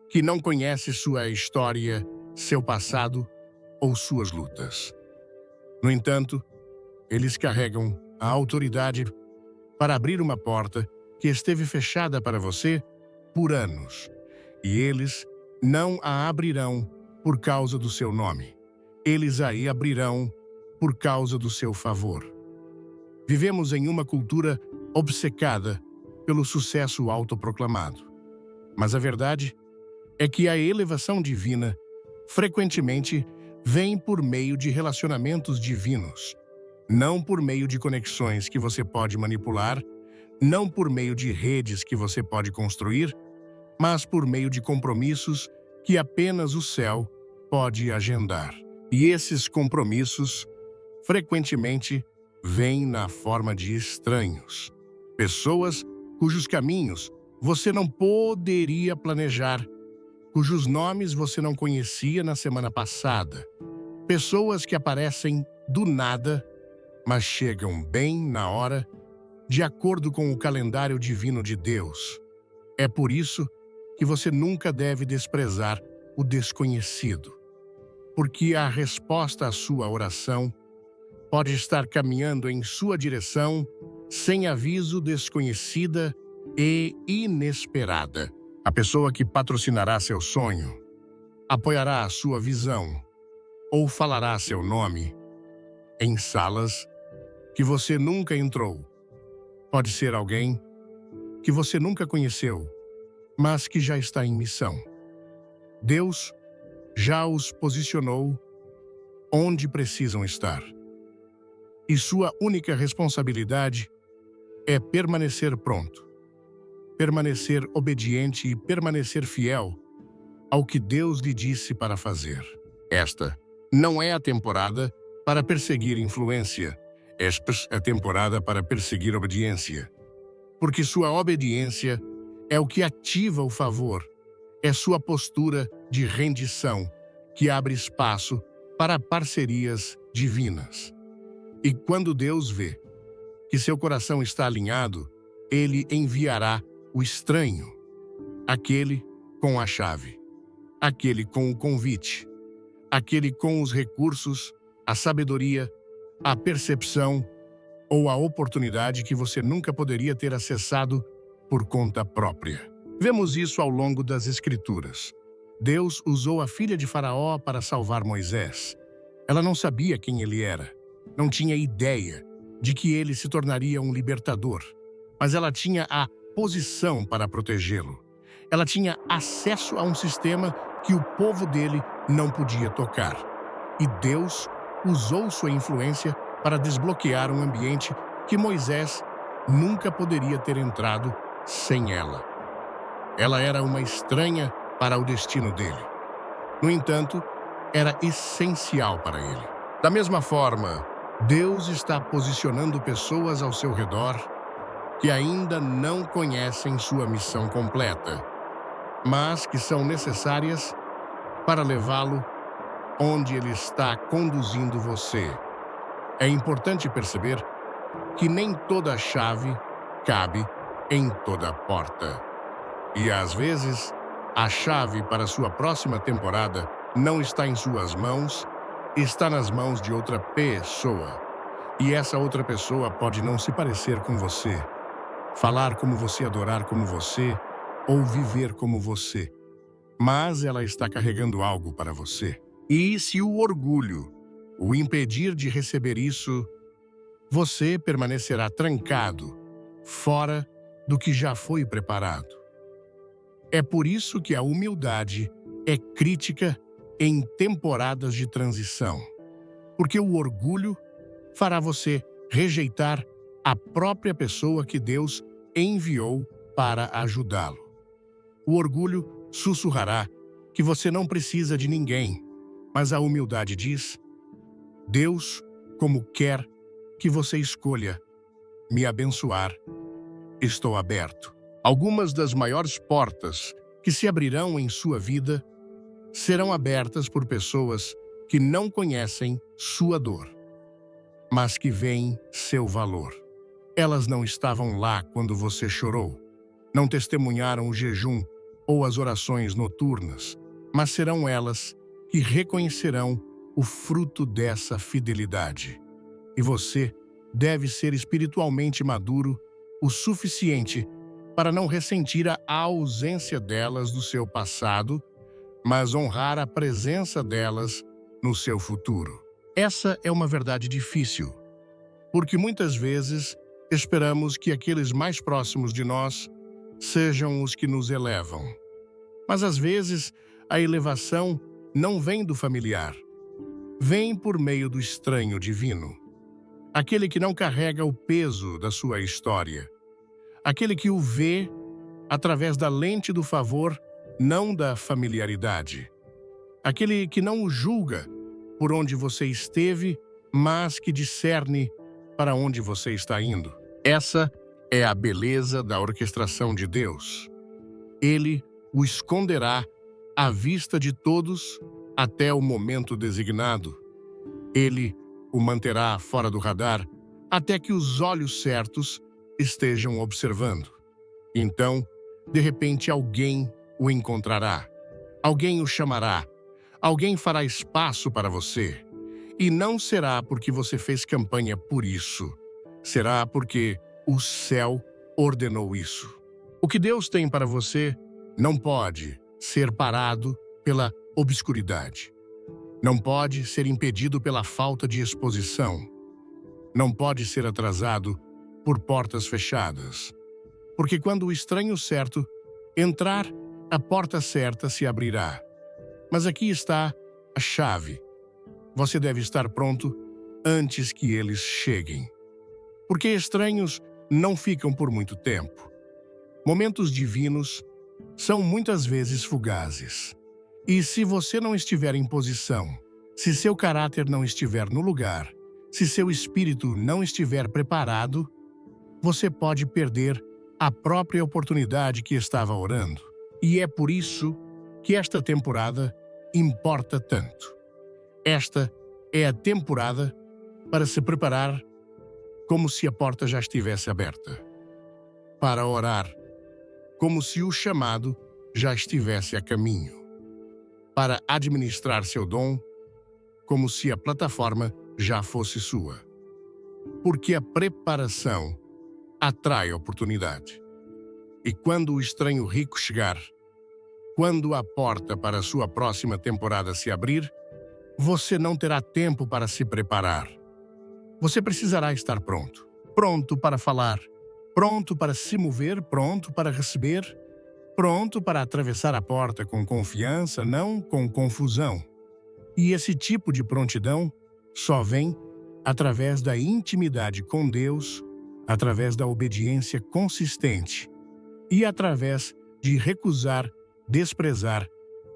que não conhece sua história, seu passado ou suas lutas. No entanto, eles carregam a autoridade para abrir uma porta que esteve fechada para você por anos. E eles não a abrirão por causa do seu nome. Eles a abrirão por causa do seu favor. Vivemos em uma cultura obcecada pelo sucesso autoproclamado. Mas a verdade é que a elevação divina frequentemente vem por meio de relacionamentos divinos, não por meio de conexões que você pode manipular, não por meio de redes que você pode construir, mas por meio de compromissos que apenas o céu pode agendar. E esses compromissos, frequentemente, vêm na forma de estranhos. Pessoas cujos caminhos você não poderia planejar, cujos nomes você não conhecia na semana passada. Pessoas que aparecem do nada, mas chegam bem na hora, de acordo com o calendário divino de Deus. É por isso que você nunca deve desprezar o desconhecido, porque a resposta à sua oração pode estar caminhando em sua direção sem aviso, desconhecida e inesperada. A pessoa que patrocinará seu sonho, apoiará a sua visão ou falará seu nome em salas que você nunca entrou. Pode ser alguém que você nunca conheceu, mas que já está em missão. Deus já os posicionou onde precisam estar. E sua única responsabilidade é permanecer pronto, permanecer obediente e permanecer fiel ao que Deus lhe disse para fazer. Esta não é a temporada para perseguir influência. Esta é a temporada para perseguir obediência. Porque sua obediência é o que ativa o favor. É sua postura de rendição que abre espaço para parcerias divinas. E quando Deus vê que seu coração está alinhado, Ele enviará o estranho, aquele com a chave, aquele com o convite, aquele com os recursos, a sabedoria, a percepção ou a oportunidade que você nunca poderia ter acessado por conta própria. Vemos isso ao longo das Escrituras. Deus usou a filha de Faraó para salvar Moisés. Ela não sabia quem ele era, não tinha ideia de que ele se tornaria um libertador, mas ela tinha a posição para protegê-lo. Ela tinha acesso a um sistema que o povo dele não podia tocar. E Deus usou sua influência para desbloquear um ambiente que Moisés nunca poderia ter entrado sem ela. Ela era uma estranha para o destino dele. No entanto, era essencial para ele. Da mesma forma, Deus está posicionando pessoas ao seu redor que ainda não conhecem sua missão completa, mas que são necessárias para levá-lo onde ele está conduzindo você. É importante perceber que nem toda chave cabe em toda porta. E às vezes, a chave para sua próxima temporada não está em suas mãos, está nas mãos de outra pessoa. E essa outra pessoa pode não se parecer com você, falar como você, adorar como você, ou viver como você. Mas ela está carregando algo para você. E se o orgulho o impedir de receber isso, você permanecerá trancado, fora do que já foi preparado. É por isso que a humildade é crítica em temporadas de transição, porque o orgulho fará você rejeitar a própria pessoa que Deus enviou para ajudá-lo. O orgulho sussurrará que você não precisa de ninguém, mas a humildade diz: Deus, como quer que você escolha me abençoar, estou aberto. Algumas das maiores portas que se abrirão em sua vida serão abertas por pessoas que não conhecem sua dor, mas que veem seu valor. Elas não estavam lá quando você chorou, não testemunharam o jejum ou as orações noturnas, mas serão elas que reconhecerão o fruto dessa fidelidade. E você deve ser espiritualmente maduro o suficiente para não ressentir a ausência delas do seu passado, mas honrar a presença delas no seu futuro. Essa é uma verdade difícil, porque muitas vezes esperamos que aqueles mais próximos de nós sejam os que nos elevam. Mas às vezes a elevação não vem do familiar, vem por meio do estranho divino. Aquele que não carrega o peso da sua história. Aquele que o vê através da lente do favor, não da familiaridade. Aquele que não o julga por onde você esteve, mas que discerne para onde você está indo. Essa é a beleza da orquestração de Deus. Ele o esconderá à vista de todos até o momento designado. Ele o manterá fora do radar até que os olhos certos estejam observando. Então, de repente, alguém o encontrará. Alguém o chamará. Alguém fará espaço para você. E não será porque você fez campanha por isso. Será porque o céu ordenou isso. O que Deus tem para você não pode ser parado pela obscuridade. Não pode ser impedido pela falta de exposição. Não pode ser atrasado por portas fechadas. Porque quando o estranho certo entrar, a porta certa se abrirá. Mas aqui está a chave. Você deve estar pronto antes que eles cheguem. Porque estranhos não ficam por muito tempo. Momentos divinos são muitas vezes fugazes. E se você não estiver em posição, se seu caráter não estiver no lugar, se seu espírito não estiver preparado, você pode perder a própria oportunidade que estava orando. E é por isso que esta temporada importa tanto. Esta é a temporada para se preparar como se a porta já estivesse aberta. Para orar como se o chamado já estivesse a caminho. Para administrar seu dom como se a plataforma já fosse sua. Porque a preparação atrai oportunidade. E quando o estranho rico chegar, quando a porta para a sua próxima temporada se abrir, você não terá tempo para se preparar. Você precisará estar pronto. Pronto para falar. Pronto para se mover, pronto para receber. Pronto para atravessar a porta com confiança, não com confusão. E esse tipo de prontidão só vem através da intimidade com Deus, através da obediência consistente e através de recusar, desprezar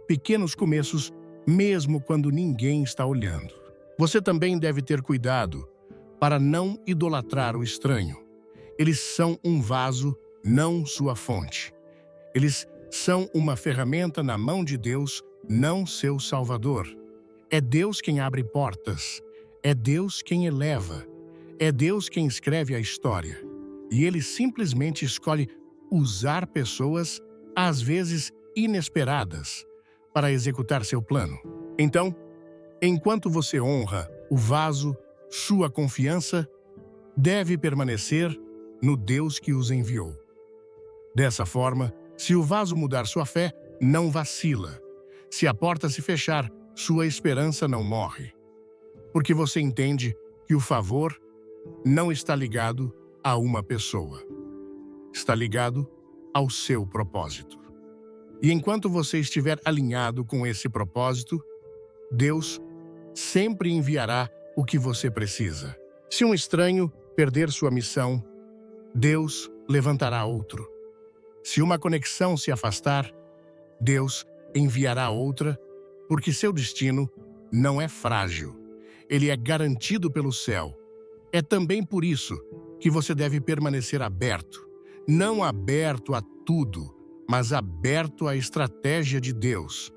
pequenos começos, mesmo quando ninguém está olhando. Você também deve ter cuidado para não idolatrar o estranho. Eles são um vaso, não sua fonte. Eles são uma ferramenta na mão de Deus, não seu Salvador. É Deus quem abre portas. É Deus quem eleva. É Deus quem escreve a história. E Ele simplesmente escolhe usar pessoas às vezes inesperadas, para executar seu plano. Então, enquanto você honra o vaso, sua confiança deve permanecer no Deus que os enviou. Dessa forma, se o vaso mudar sua fé, não vacila. Se a porta se fechar, sua esperança não morre. Porque você entende que o favor não está ligado a uma pessoa. Está ligado ao seu propósito. E enquanto você estiver alinhado com esse propósito, Deus sempre enviará o que você precisa. Se um estranho perder sua missão, Deus levantará outro. Se uma conexão se afastar, Deus enviará outra, porque seu destino não é frágil. Ele é garantido pelo céu. É também por isso que você deve permanecer aberto. Não aberto a tudo, mas aberto à estratégia de Deus.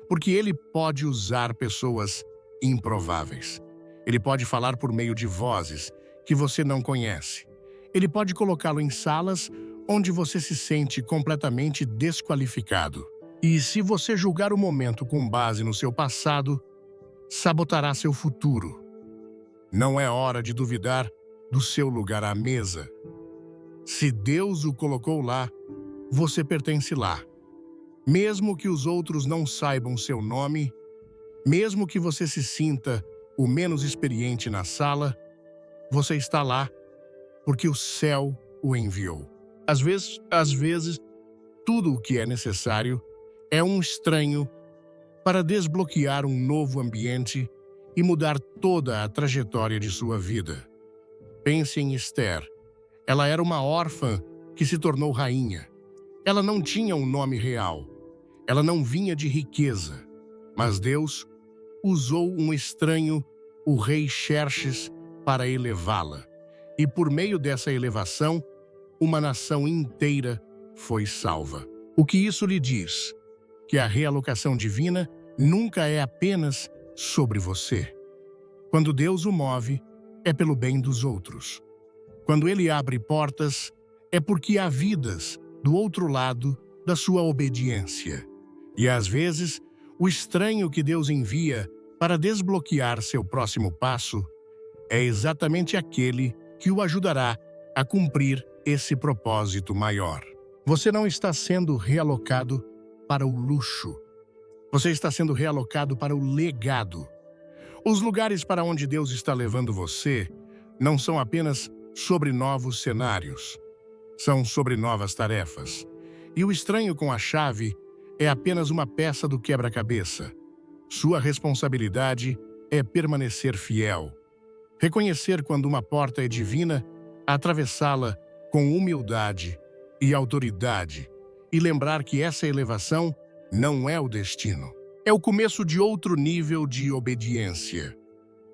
Porque Ele pode usar pessoas improváveis. Ele pode falar por meio de vozes que você não conhece. Ele pode colocá-lo em salas onde você se sente completamente desqualificado. E se você julgar o momento com base no seu passado, sabotará seu futuro. Não é hora de duvidar do seu lugar à mesa. Se Deus o colocou lá, você pertence lá. Mesmo que os outros não saibam seu nome, mesmo que você se sinta o menos experiente na sala, você está lá porque o céu o enviou. Às vezes, tudo o que é necessário é um estranho para desbloquear um novo ambiente e mudar toda a trajetória de sua vida. Pense em Esther. Ela era uma órfã que se tornou rainha. Ela não tinha um nome real. Ela não vinha de riqueza. Mas Deus usou um estranho, o rei Xerxes, para elevá-la. E por meio dessa elevação, uma nação inteira foi salva. O que isso lhe diz? Que a realocação divina nunca é apenas sobre você. Quando Deus o move, é pelo bem dos outros. Quando Ele abre portas, é porque há vidas do outro lado da sua obediência. E às vezes, o estranho que Deus envia para desbloquear seu próximo passo é exatamente aquele que o ajudará a cumprir esse propósito maior. Você não está sendo realocado para o luxo. Você está sendo realocado para o legado. Os lugares para onde Deus está levando você não são apenas sobre novos cenários. São sobre novas tarefas. E o estranho com a chave é apenas uma peça do quebra-cabeça. Sua responsabilidade é permanecer fiel. Reconhecer quando uma porta é divina, atravessá-la com humildade e autoridade, e lembrar que essa elevação não é o destino. É o começo de outro nível de obediência.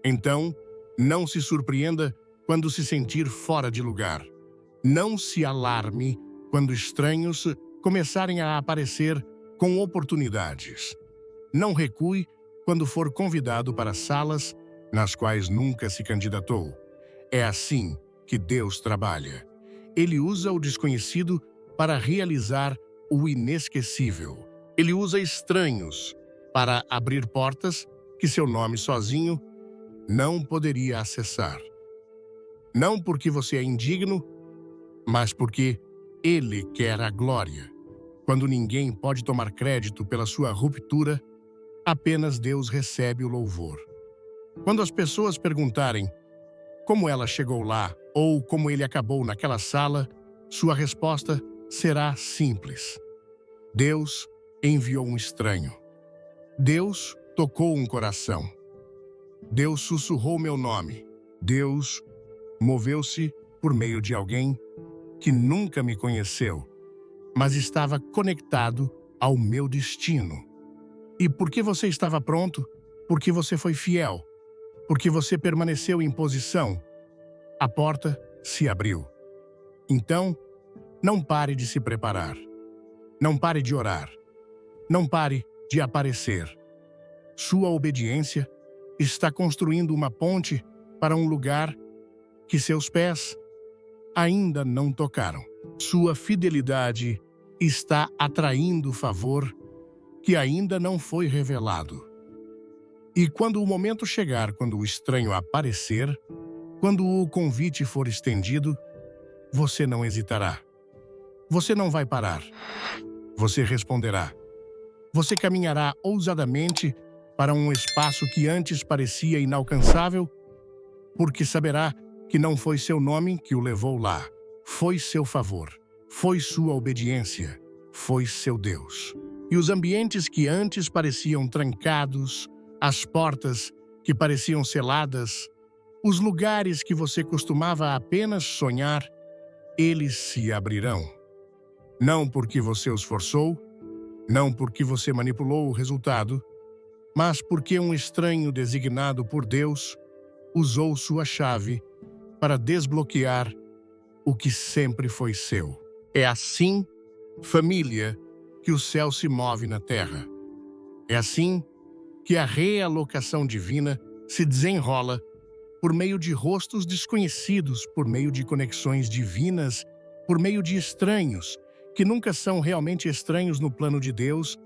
Então, não se surpreenda quando se sentir fora de lugar. Não se alarme quando estranhos começarem a aparecer com oportunidades. Não recue quando for convidado para salas nas quais nunca se candidatou. É assim que Deus trabalha. Ele usa o desconhecido para realizar o inesquecível. Ele usa estranhos para abrir portas que seu nome sozinho não poderia acessar. Não porque você é indigno, mas porque Ele quer a glória. Quando ninguém pode tomar crédito pela sua ruptura, apenas Deus recebe o louvor. Quando as pessoas perguntarem como ela chegou lá ou como ele acabou naquela sala, sua resposta será simples. Deus enviou um estranho. Deus tocou um coração. Deus sussurrou meu nome. Deus moveu-se por meio de alguém que nunca me conheceu, mas estava conectado ao meu destino. E porque você estava pronto, porque você foi fiel, porque você permaneceu em posição, a porta se abriu. Então, não pare de se preparar. Não pare de orar. Não pare de aparecer. Sua obediência está construindo uma ponte para um lugar que seus pés ainda não tocaram. Sua fidelidade está atraindo favor que ainda não foi revelado. E quando o momento chegar, quando o estranho aparecer, quando o convite for estendido, você não hesitará. Você não vai parar. Você responderá. Você caminhará ousadamente para um espaço que antes parecia inalcançável, porque saberá que não foi seu nome que o levou lá. Foi seu favor. Foi sua obediência. Foi seu Deus. E os ambientes que antes pareciam trancados, as portas que pareciam seladas, os lugares que você costumava apenas sonhar, eles se abrirão. Não porque você os forçou, não porque você manipulou o resultado, mas porque um estranho designado por Deus usou sua chave para desbloquear o que sempre foi seu. É assim, família, que o céu se move na terra. É assim que a realocação divina se desenrola por meio de rostos desconhecidos, por meio de conexões divinas, por meio de estranhos, que nunca são realmente estranhos no plano de Deus,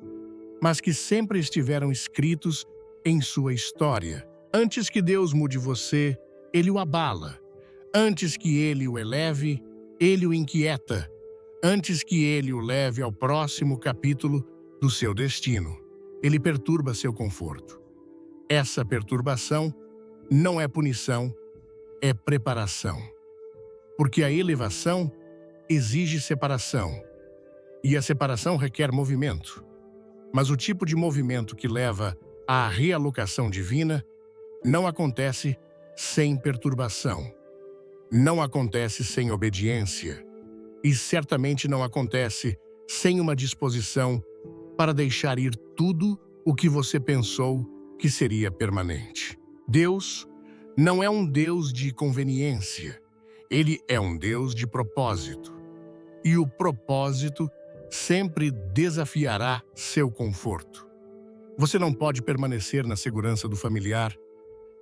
mas que sempre estiveram escritos em sua história. Antes que Deus mude você, Ele o abala. Antes que Ele o eleve, Ele o inquieta. Antes que Ele o leve ao próximo capítulo do seu destino, Ele perturba seu conforto. Essa perturbação não é punição, é preparação. Porque a elevação exige separação. E a separação requer movimento. Mas o tipo de movimento que leva à realocação divina não acontece sem perturbação. Não acontece sem obediência. E certamente não acontece sem uma disposição para deixar ir tudo o que você pensou que seria permanente. Deus não é um Deus de conveniência. Ele é um Deus de propósito. E o propósito sempre desafiará seu conforto. Você não pode permanecer na segurança do familiar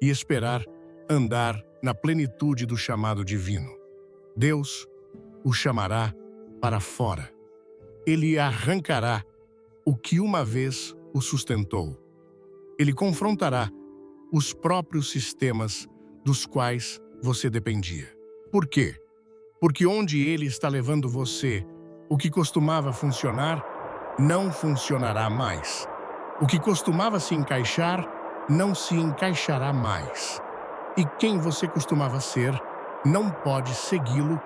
e esperar andar na plenitude do chamado divino. Deus o chamará para fora. Ele arrancará o que uma vez o sustentou. Ele confrontará os próprios sistemas dos quais você dependia. Por quê? Porque onde ele está levando você, o que costumava funcionar, não funcionará mais. O que costumava se encaixar, não se encaixará mais. E quem você costumava ser, não pode segui-lo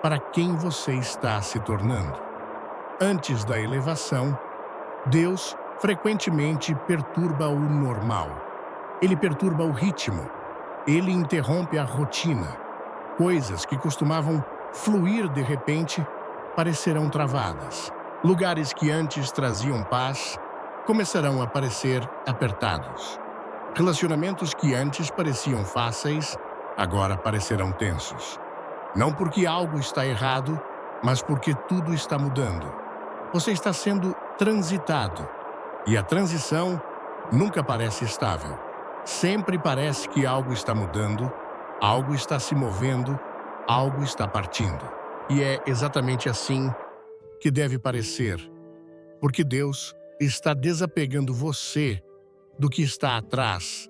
para quem você está se tornando. Antes da elevação, Deus frequentemente perturba o normal. Ele perturba o ritmo. Ele interrompe a rotina. Coisas que costumavam fluir de repente parecerão travadas. Lugares que antes traziam paz começarão a parecer apertados. Relacionamentos que antes pareciam fáceis, agora parecerão tensos. Não porque algo está errado, mas porque tudo está mudando. Você está sendo transitado. E a transição nunca parece estável. Sempre parece que algo está mudando, algo está se movendo, algo está partindo. E é exatamente assim que deve parecer, porque Deus está desapegando você do que está atrás,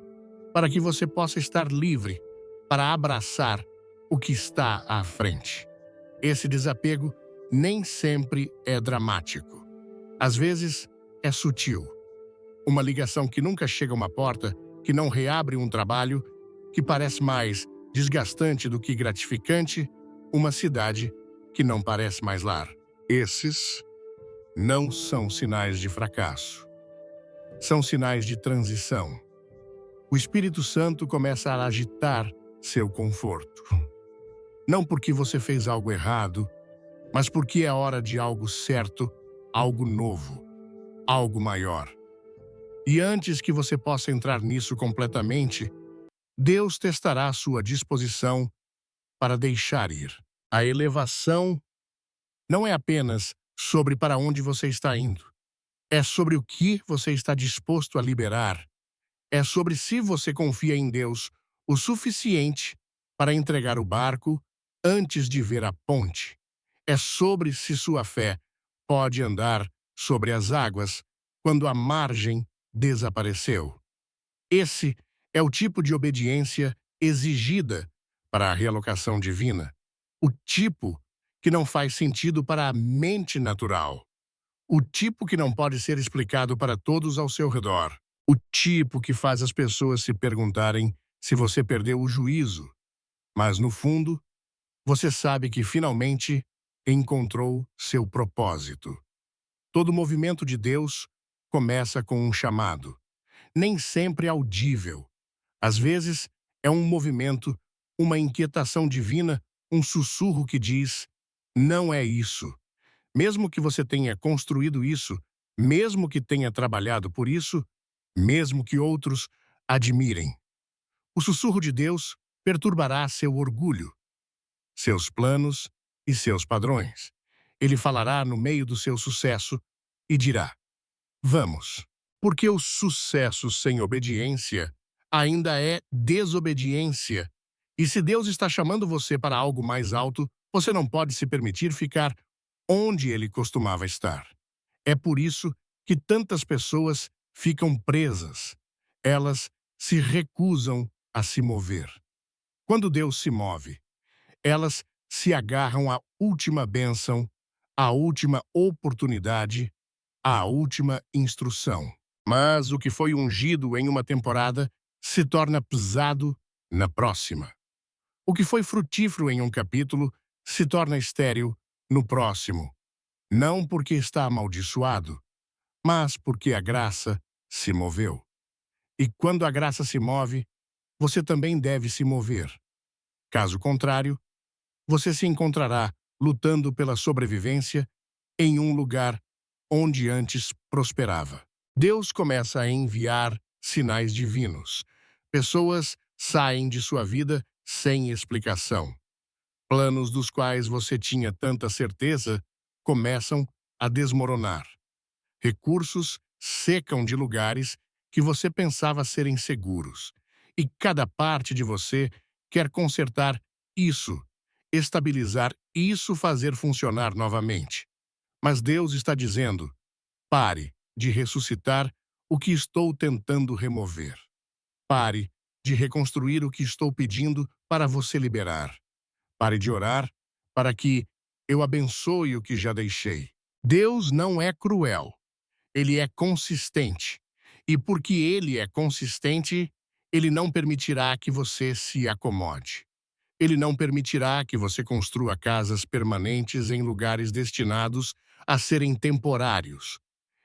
para que você possa estar livre para abraçar o que está à frente. Esse desapego nem sempre é dramático. Às vezes, é sutil. Uma ligação que nunca chega a uma porta, que não reabre um trabalho, que parece mais desgastante do que gratificante, uma cidade que não parece mais lar. Esses não são sinais de fracasso. São sinais de transição. O Espírito Santo começa a agitar seu conforto. Não porque você fez algo errado, mas porque é hora de algo certo, algo novo, algo maior. E antes que você possa entrar nisso completamente, Deus testará sua disposição para deixar ir. A elevação não é apenas sobre para onde você está indo. É sobre o que você está disposto a liberar. É sobre se você confia em Deus o suficiente para entregar o barco antes de ver a ponte. É sobre se sua fé pode andar sobre as águas quando a margem desapareceu. Esse é o tipo de obediência exigida para a realocação divina. O tipo que não faz sentido para a mente natural. O tipo que não pode ser explicado para todos ao seu redor. O tipo que faz as pessoas se perguntarem se você perdeu o juízo. Mas, no fundo, você sabe que finalmente encontrou seu propósito. Todo movimento de Deus começa com um chamado. Nem sempre audível. Às vezes, é um movimento, uma inquietação divina, um sussurro que diz: não é isso. Mesmo que você tenha construído isso, mesmo que tenha trabalhado por isso, mesmo que outros admirem. O sussurro de Deus perturbará seu orgulho, seus planos e seus padrões. Ele falará no meio do seu sucesso e dirá: vamos. Porque o sucesso sem obediência ainda é desobediência. E se Deus está chamando você para algo mais alto, você não pode se permitir ficar onde ele costumava estar. É por isso que tantas pessoas ficam presas. Elas se recusam a se mover. Quando Deus se move, elas se agarram à última bênção, à última oportunidade, à última instrução. Mas o que foi ungido em uma temporada se torna pesado na próxima. O que foi frutífero em um capítulo se torna estéril no próximo. Não porque está amaldiçoado, mas porque a graça se moveu. E quando a graça se move, você também deve se mover. Caso contrário, você se encontrará lutando pela sobrevivência em um lugar onde antes prosperava. Deus começa a enviar sinais divinos. Pessoas saem de sua vida sem explicação. Planos dos quais você tinha tanta certeza começam a desmoronar. Recursos secam de lugares que você pensava serem seguros. E cada parte de você quer consertar isso, estabilizar isso, fazer funcionar novamente. Mas Deus está dizendo: pare de ressuscitar o que estou tentando remover. Pare de reconstruir o que estou pedindo para você liberar. Pare de orar para que eu abençoe o que já deixei. Deus não é cruel. Ele é consistente. E porque ele é consistente, ele não permitirá que você se acomode. Ele não permitirá que você construa casas permanentes em lugares destinados a serem temporários.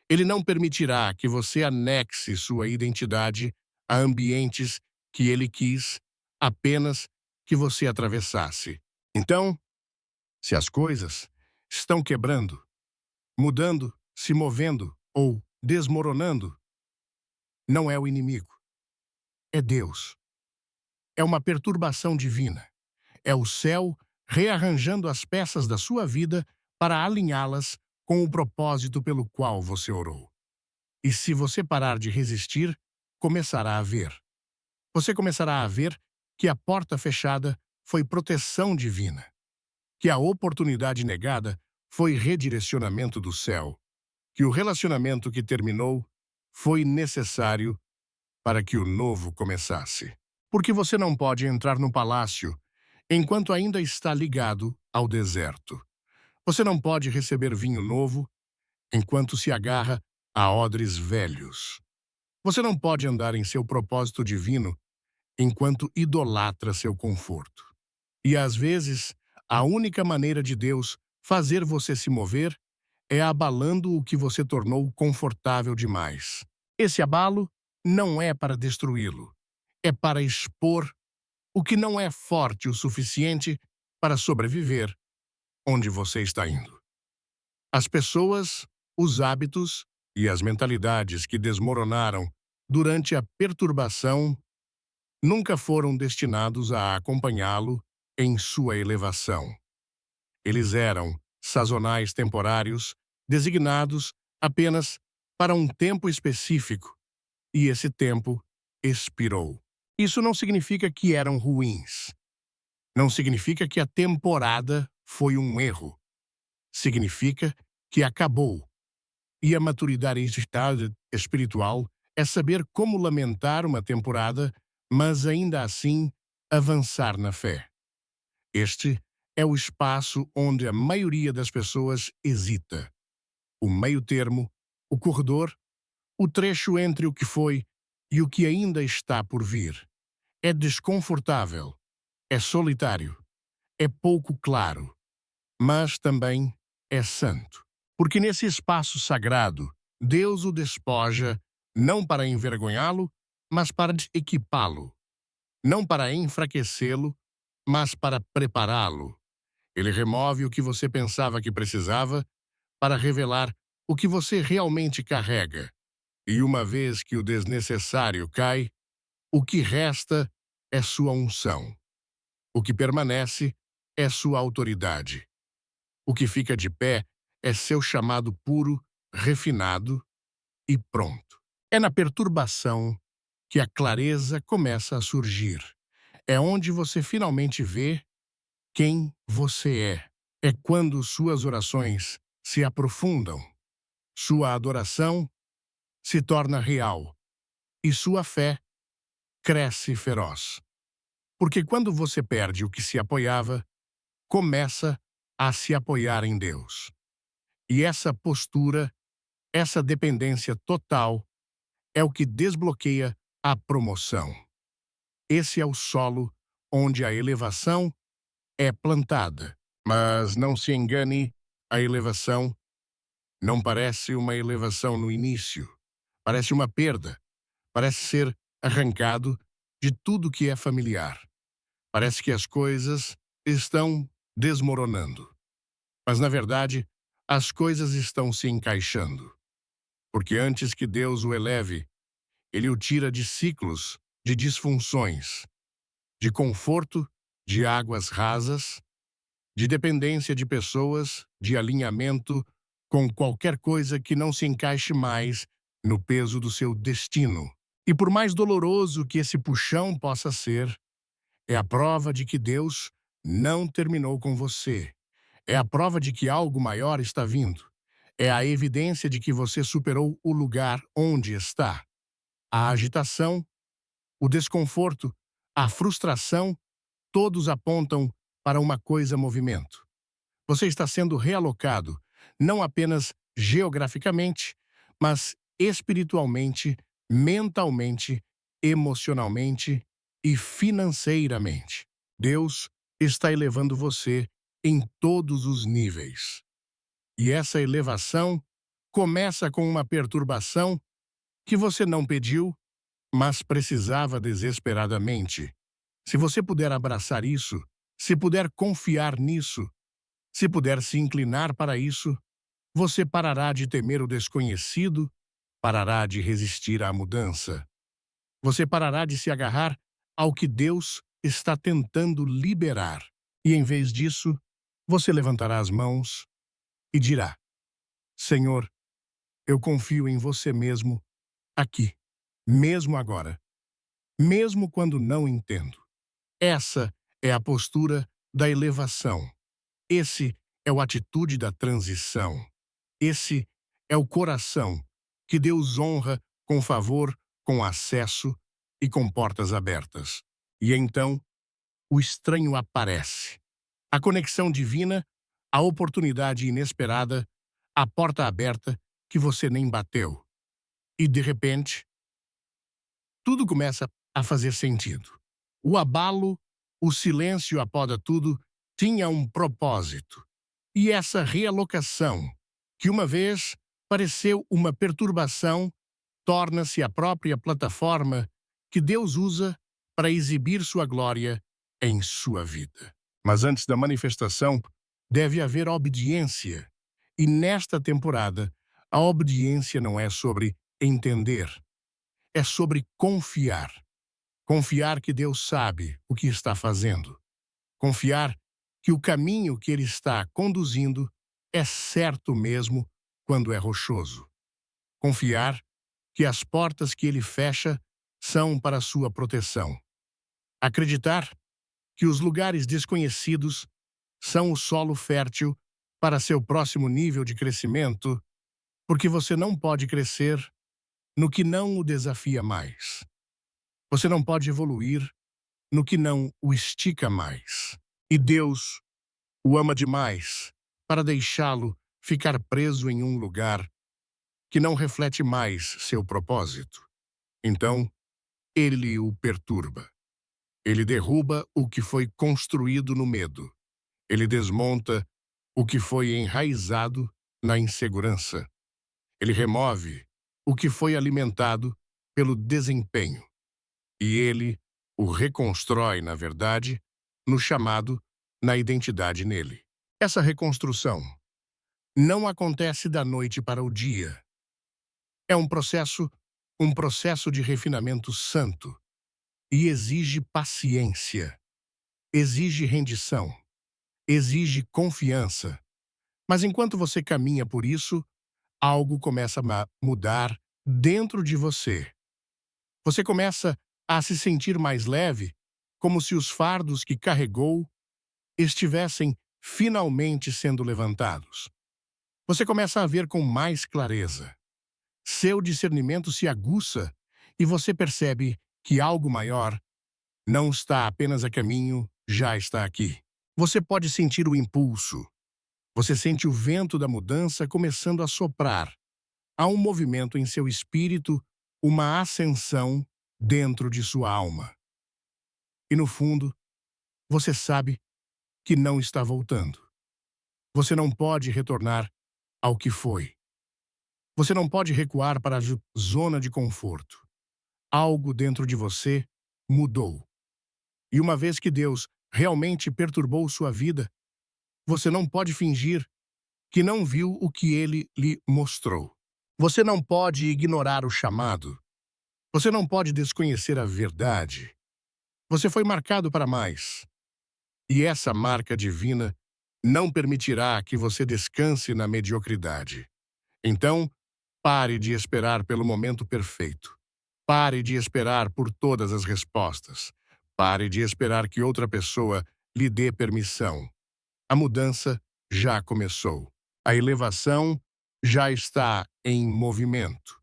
Ele não permitirá que você anexe sua identidade a ambientes que ele quis apenas que você atravessasse. Então, se as coisas estão quebrando, mudando, se movendo ou desmoronando, não é o inimigo, é Deus. É uma perturbação divina. É o céu rearranjando as peças da sua vida para alinhá-las com o propósito pelo qual você orou. E se você parar de resistir, começará a ver. Você começará a ver que a porta fechada foi proteção divina, que a oportunidade negada foi redirecionamento do céu, que o relacionamento que terminou foi necessário para que o novo começasse. Porque você não pode entrar no palácio enquanto ainda está ligado ao deserto. Você não pode receber vinho novo enquanto se agarra a odres velhos. Você não pode andar em seu propósito divino enquanto idolatra seu conforto. E às vezes, a única maneira de Deus fazer você se mover é abalando o que você tornou confortável demais. Esse abalo não é para destruí-lo, é para expor o que não é forte o suficiente para sobreviver onde você está indo. As pessoas, os hábitos e as mentalidades que desmoronaram durante a perturbação nunca foram destinados a acompanhá-lo em sua elevação. Eles eram sazonais temporários, designados apenas para um tempo específico, e esse tempo expirou. Isso não significa que eram ruins. Não significa que a temporada foi um erro. Significa que acabou. E a maturidade espiritual é saber como lamentar uma temporada, mas ainda assim avançar na fé. Este é o espaço onde a maioria das pessoas hesita. O meio-termo, o corredor, o trecho entre o que foi e o que ainda está por vir. É desconfortável, é solitário, é pouco claro, mas também é santo. Porque nesse espaço sagrado, Deus o despoja não para envergonhá-lo, mas para equipá-lo, não para enfraquecê-lo, mas para prepará-lo. Ele remove o que você pensava que precisava para revelar o que você realmente carrega. E uma vez que o desnecessário cai, o que resta é sua unção. O que permanece é sua autoridade. O que fica de pé é seu chamado puro, refinado e pronto. É na perturbação que a clareza começa a surgir. É onde você finalmente vê quem você é. É quando suas orações se aprofundam, sua adoração se torna real e sua fé cresce feroz. Porque quando você perde o que se apoiava, começa a se apoiar em Deus. E essa postura, essa dependência total, é o que desbloqueia a promoção. Esse é o solo onde a elevação é plantada. Mas não se engane, a elevação não parece uma elevação no início. Parece uma perda. Parece ser arrancado de tudo que é familiar. Parece que as coisas estão desmoronando. Mas, na verdade, as coisas estão se encaixando. Porque antes que Deus o eleve, Ele o tira de ciclos, de disfunções, de conforto, de águas rasas, de dependência de pessoas, de alinhamento com qualquer coisa que não se encaixe mais no peso do seu destino. E por mais doloroso que esse puxão possa ser, é a prova de que Deus não terminou com você. É a prova de que algo maior está vindo. É a evidência de que você superou o lugar onde está. A agitação, o desconforto, a frustração, todos apontam para uma coisa movimento. Você está sendo realocado, não apenas geograficamente, mas espiritualmente, mentalmente, emocionalmente e financeiramente. Deus está elevando você em todos os níveis. E essa elevação começa com uma perturbação que você não pediu, mas precisava desesperadamente. Se você puder abraçar isso, se puder confiar nisso, se puder se inclinar para isso, você parará de temer o desconhecido, parará de resistir à mudança. Você parará de se agarrar ao que Deus está tentando liberar. E em vez disso, você levantará as mãos e dirá: Senhor, eu confio em você mesmo, aqui, mesmo agora, mesmo quando não entendo. Essa é a postura da elevação. Esse é a atitude da transição. Esse é o coração que Deus honra com favor, com acesso e com portas abertas. E então, o estranho aparece. A conexão divina, a oportunidade inesperada, a porta aberta que você nem bateu. E, de repente, tudo começa a fazer sentido. O abalo, o silêncio apoda tudo, tinha um propósito. E essa realocação, que uma vez pareceu uma perturbação, torna-se a própria plataforma que Deus usa para exibir sua glória em sua vida. Mas antes da manifestação, deve haver obediência. E nesta temporada, a obediência não é sobre entender, é sobre confiar. Confiar que Deus sabe o que está fazendo. Confiar que o caminho que Ele está conduzindo é certo mesmo quando é rochoso. Confiar que as portas que Ele fecha são para sua proteção. Acreditar que os lugares desconhecidos são o solo fértil para seu próximo nível de crescimento, porque você não pode crescer no que não o desafia mais. Você não pode evoluir no que não o estica mais. E Deus o ama demais para deixá-lo ficar preso em um lugar que não reflete mais seu propósito. Então, ele o perturba. Ele derruba o que foi construído no medo. Ele desmonta o que foi enraizado na insegurança. Ele remove o que foi alimentado pelo desempenho. E ele o reconstrói, na verdade, no chamado, na identidade nele. Essa reconstrução não acontece da noite para o dia. É um processo de refinamento santo e exige paciência, exige rendição, exige confiança. Mas enquanto você caminha por isso, algo começa a mudar dentro de você. Você começa a se sentir mais leve, como se os fardos que carregou estivessem finalmente sendo levantados. Você começa a ver com mais clareza. Seu discernimento se aguça e você percebe que algo maior não está apenas a caminho, já está aqui. Você pode sentir o impulso. Você sente o vento da mudança começando a soprar. Há um movimento em seu espírito, uma ascensão dentro de sua alma. E no fundo, você sabe que não está voltando. Você não pode retornar ao que foi. Você não pode recuar para a zona de conforto. Algo dentro de você mudou. E uma vez que Deus realmente perturbou sua vida, você não pode fingir que não viu o que ele lhe mostrou. Você não pode ignorar o chamado. Você não pode desconhecer a verdade. Você foi marcado para mais. E essa marca divina não permitirá que você descanse na mediocridade. Então, pare de esperar pelo momento perfeito. Pare de esperar por todas as respostas. Pare de esperar que outra pessoa lhe dê permissão. A mudança já começou. A elevação já está em movimento.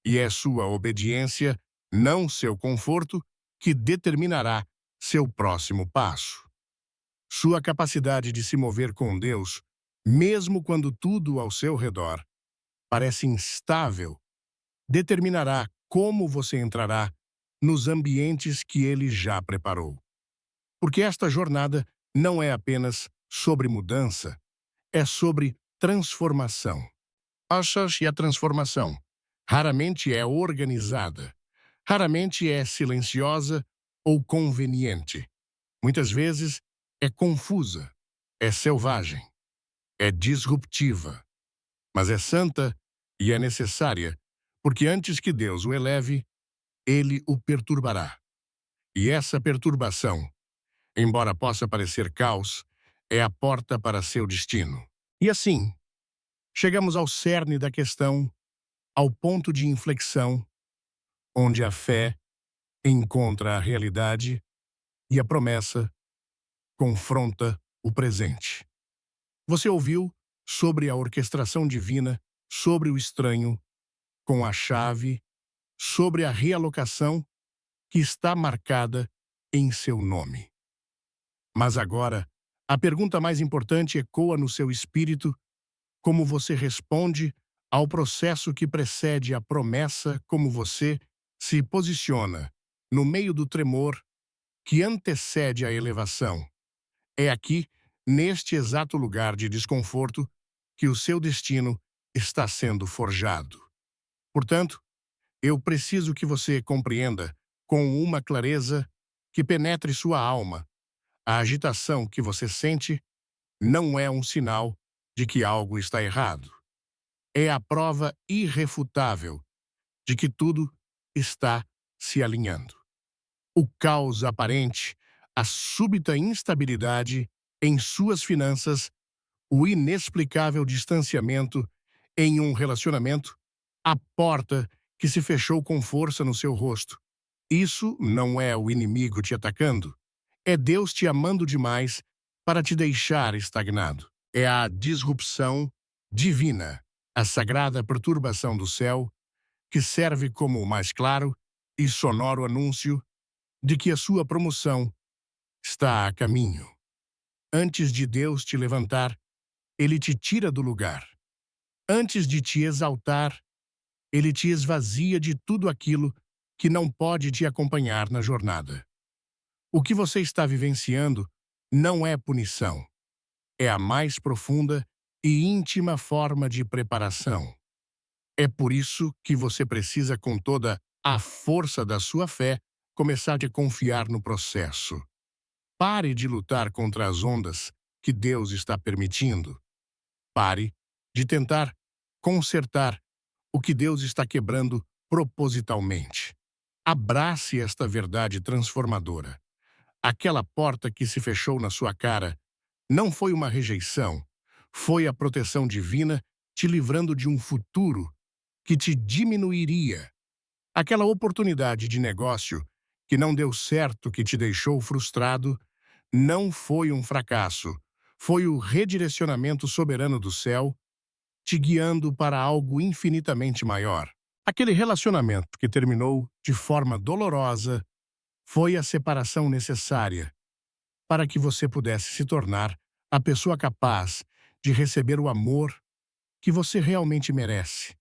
E é sua obediência, não seu conforto, que determinará seu próximo passo. Sua capacidade de se mover com Deus, mesmo quando tudo ao seu redor parece instável, determinará como você entrará nos ambientes que ele já preparou. Porque esta jornada não é apenas sobre mudança, é sobre transformação. Achas e a transformação raramente é organizada, raramente é silenciosa ou conveniente. Muitas vezes é confusa, é selvagem, é disruptiva, mas é santa e é necessária, porque antes que Deus o eleve, ele o perturbará. E essa perturbação, embora possa parecer caos, é a porta para seu destino. E assim, chegamos ao cerne da questão, ao ponto de inflexão, onde a fé encontra a realidade e a promessa confronta o presente. Você ouviu sobre a orquestração divina, sobre o estranho, com a chave, sobre a realocação que está marcada em seu nome. Mas agora, a pergunta mais importante ecoa no seu espírito: como você responde ao processo que precede a promessa, como você se posiciona no meio do tremor que antecede a elevação. É aqui, neste exato lugar de desconforto, que o seu destino está sendo forjado. Portanto, eu preciso que você compreenda, com uma clareza que penetre sua alma, a agitação que você sente não é um sinal de que algo está errado. É a prova irrefutável de que tudo está se alinhando. O caos aparente, a súbita instabilidade em suas finanças, o inexplicável distanciamento em um relacionamento, a porta que se fechou com força no seu rosto. Isso não é o inimigo te atacando. É Deus te amando demais para te deixar estagnado. É a disrupção divina, a sagrada perturbação do céu, que serve como o mais claro e sonoro anúncio de que a sua promoção está a caminho. Antes de Deus te levantar, ele te tira do lugar. Antes de te exaltar, ele te esvazia de tudo aquilo que não pode te acompanhar na jornada. O que você está vivenciando não é punição. É a mais profunda e íntima forma de preparação. É por isso que você precisa, com toda a força da sua fé, começar a confiar no processo. Pare de lutar contra as ondas que Deus está permitindo. Pare de tentar consertar o que Deus está quebrando propositalmente. Abrace esta verdade transformadora. Aquela porta que se fechou na sua cara não foi uma rejeição, foi a proteção divina te livrando de um futuro que te diminuiria. Aquela oportunidade de negócio que não deu certo, que te deixou frustrado, não foi um fracasso, foi o redirecionamento soberano do céu te guiando para algo infinitamente maior. Aquele relacionamento que terminou de forma dolorosa foi a separação necessária para que você pudesse se tornar a pessoa capaz de receber o amor que você realmente merece.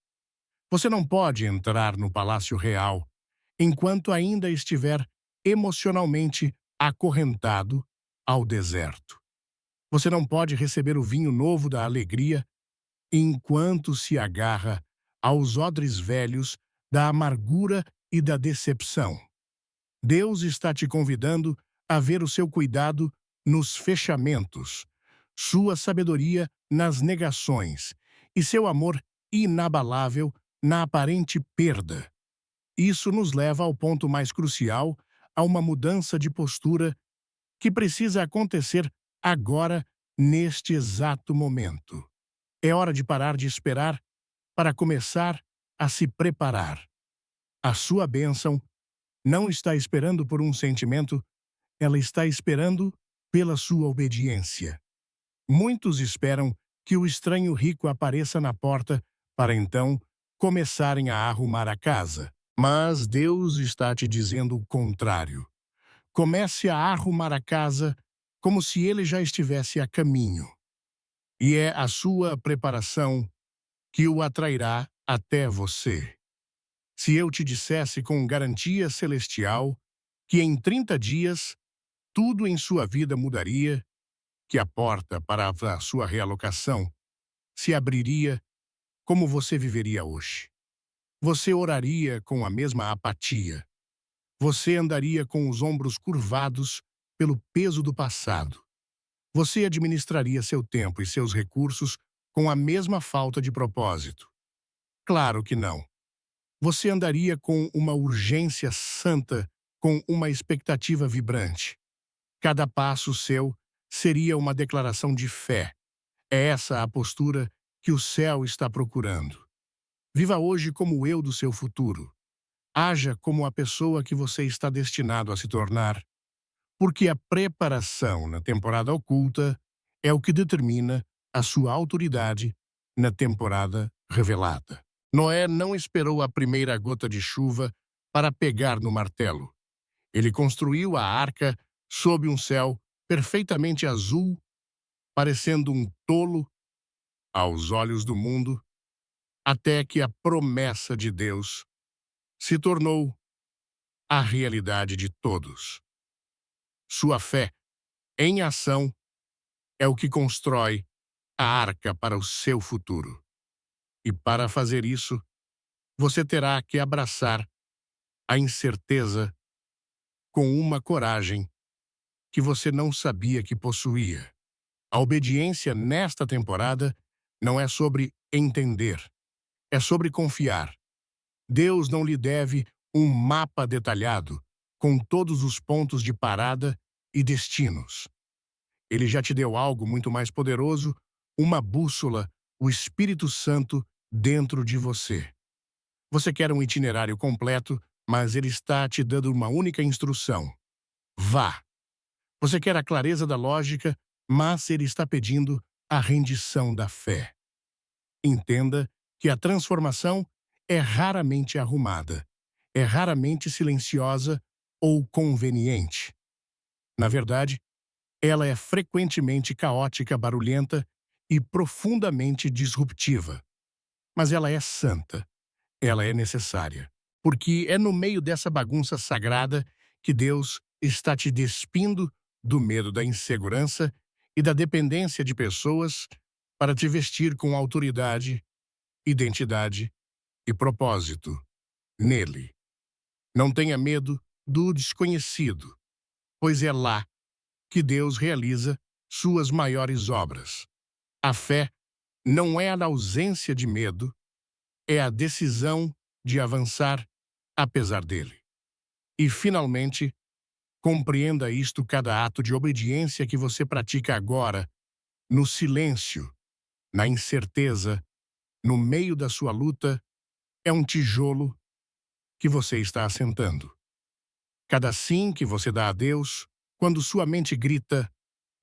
Você não pode entrar no palácio real enquanto ainda estiver emocionalmente acorrentado ao deserto. Você não pode receber o vinho novo da alegria enquanto se agarra aos odres velhos da amargura e da decepção. Deus está te convidando a ver o seu cuidado nos fechamentos, sua sabedoria nas negações e seu amor inabalável na aparente perda. Isso nos leva ao ponto mais crucial, a uma mudança de postura que precisa acontecer agora, neste exato momento. É hora de parar de esperar para começar a se preparar. A sua bênção não está esperando por um sentimento, ela está esperando pela sua obediência. Muitos esperam que o estranho rico apareça na porta para então começarem a arrumar a casa. Mas Deus está te dizendo o contrário. Comece a arrumar a casa como se ele já estivesse a caminho. E é a sua preparação que o atrairá até você. Se eu te dissesse com garantia celestial que em 30 dias tudo em sua vida mudaria, que a porta para a sua realocação se abriria, como você viveria hoje? Você oraria com a mesma apatia. Você andaria com os ombros curvados pelo peso do passado. Você administraria seu tempo e seus recursos com a mesma falta de propósito. Claro que não. Você andaria com uma urgência santa, com uma expectativa vibrante. Cada passo seu seria uma declaração de fé. É essa a postura que o céu está procurando. Viva hoje como o eu do seu futuro. Haja como a pessoa que você está destinado a se tornar. Porque a preparação na temporada oculta é o que determina a sua autoridade na temporada revelada. Noé não esperou a primeira gota de chuva para pegar no martelo. Ele construiu a arca sob um céu perfeitamente azul, parecendo um tolo aos olhos do mundo, até que a promessa de Deus se tornou a realidade de todos. Sua fé em ação é o que constrói a arca para o seu futuro. E para fazer isso, você terá que abraçar a incerteza com uma coragem que você não sabia que possuía. A obediência nesta temporada não é sobre entender, é sobre confiar. Deus não lhe deve um mapa detalhado, com todos os pontos de parada e destinos. Ele já te deu algo muito mais poderoso, uma bússola, o Espírito Santo dentro de você. Você quer um itinerário completo, mas ele está te dando uma única instrução. Vá. Você quer a clareza da lógica, mas ele está pedindo a rendição da fé. Entenda que a transformação é raramente arrumada, é raramente silenciosa ou conveniente. Na verdade, ela é frequentemente caótica, barulhenta e profundamente disruptiva. Mas ela é santa, ela é necessária, porque é no meio dessa bagunça sagrada que Deus está te despindo do medo da insegurança e da dependência de pessoas para te vestir com autoridade, identidade e propósito nele. Não tenha medo do desconhecido, pois é lá que Deus realiza suas maiores obras. A fé não é a ausência de medo, é a decisão de avançar apesar dele. E, finalmente, compreenda isto: cada ato de obediência que você pratica agora, no silêncio, na incerteza, no meio da sua luta, é um tijolo que você está assentando. Cada sim que você dá a Deus, quando sua mente grita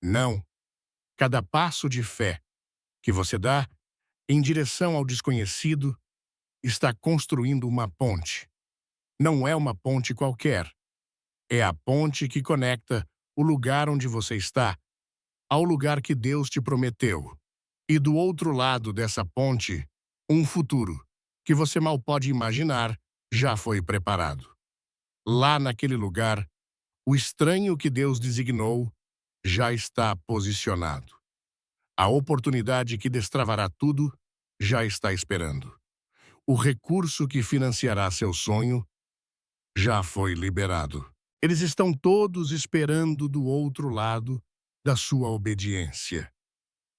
não, cada passo de fé que você dá em direção ao desconhecido está construindo uma ponte. Não é uma ponte qualquer. É a ponte que conecta o lugar onde você está ao lugar que Deus te prometeu. E do outro lado dessa ponte, um futuro que você mal pode imaginar já foi preparado. Lá naquele lugar, o estranho que Deus designou já está posicionado. A oportunidade que destravará tudo já está esperando. O recurso que financiará seu sonho já foi liberado. Eles estão todos esperando do outro lado da sua obediência.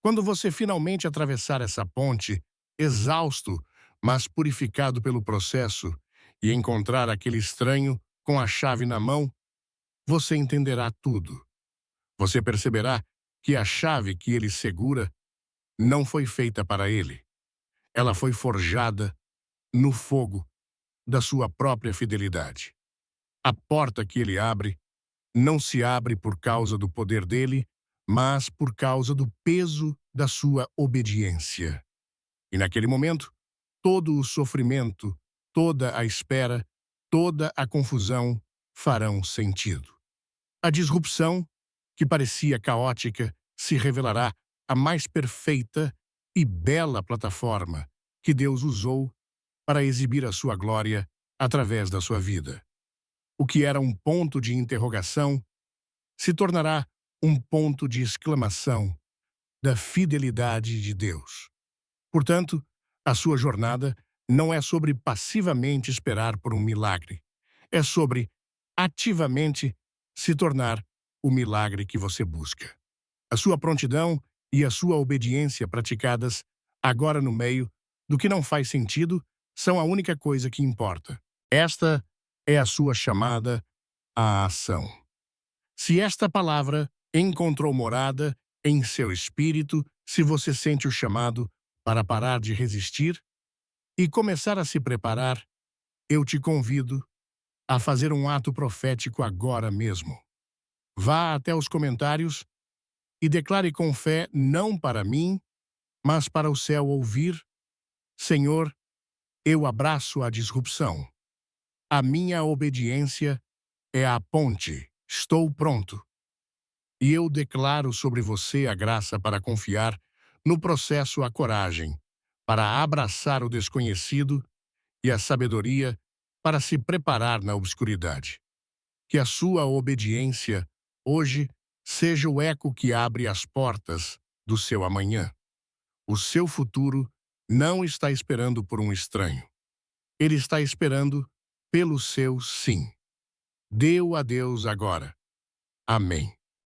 Quando você finalmente atravessar essa ponte, exausto, mas purificado pelo processo, e encontrar aquele estranho com a chave na mão, você entenderá tudo. Você perceberá que a chave que ele segura não foi feita para ele. Ela foi forjada no fogo da sua própria fidelidade. A porta que ele abre não se abre por causa do poder dele, mas por causa do peso da sua obediência. E naquele momento, todo o sofrimento, toda a espera, toda a confusão farão sentido. A disrupção, que parecia caótica, se revelará a mais perfeita e bela plataforma que Deus usou para exibir a sua glória através da sua vida. O que era um ponto de interrogação se tornará um ponto de exclamação da fidelidade de Deus. Portanto, a sua jornada não é sobre passivamente esperar por um milagre. É sobre ativamente se tornar o milagre que você busca. A sua prontidão e a sua obediência praticadas agora no meio do que não faz sentido são a única coisa que importa. Esta é a sua chamada à ação. Se esta palavra encontrou morada em seu espírito, se você sente o chamado para parar de resistir e começar a se preparar, eu te convido a fazer um ato profético agora mesmo. Vá até os comentários e declare com fé, não para mim, mas para o céu ouvir: Senhor, eu abraço a disrupção. A minha obediência é a ponte. Estou pronto. E eu declaro sobre você a graça para confiar no processo, a coragem para abraçar o desconhecido e a sabedoria para se preparar na obscuridade. Que a sua obediência hoje seja o eco que abre as portas do seu amanhã. O seu futuro não está esperando por um estranho. Ele está esperando pelo seu sim. Dê-o a Deus agora. Amém.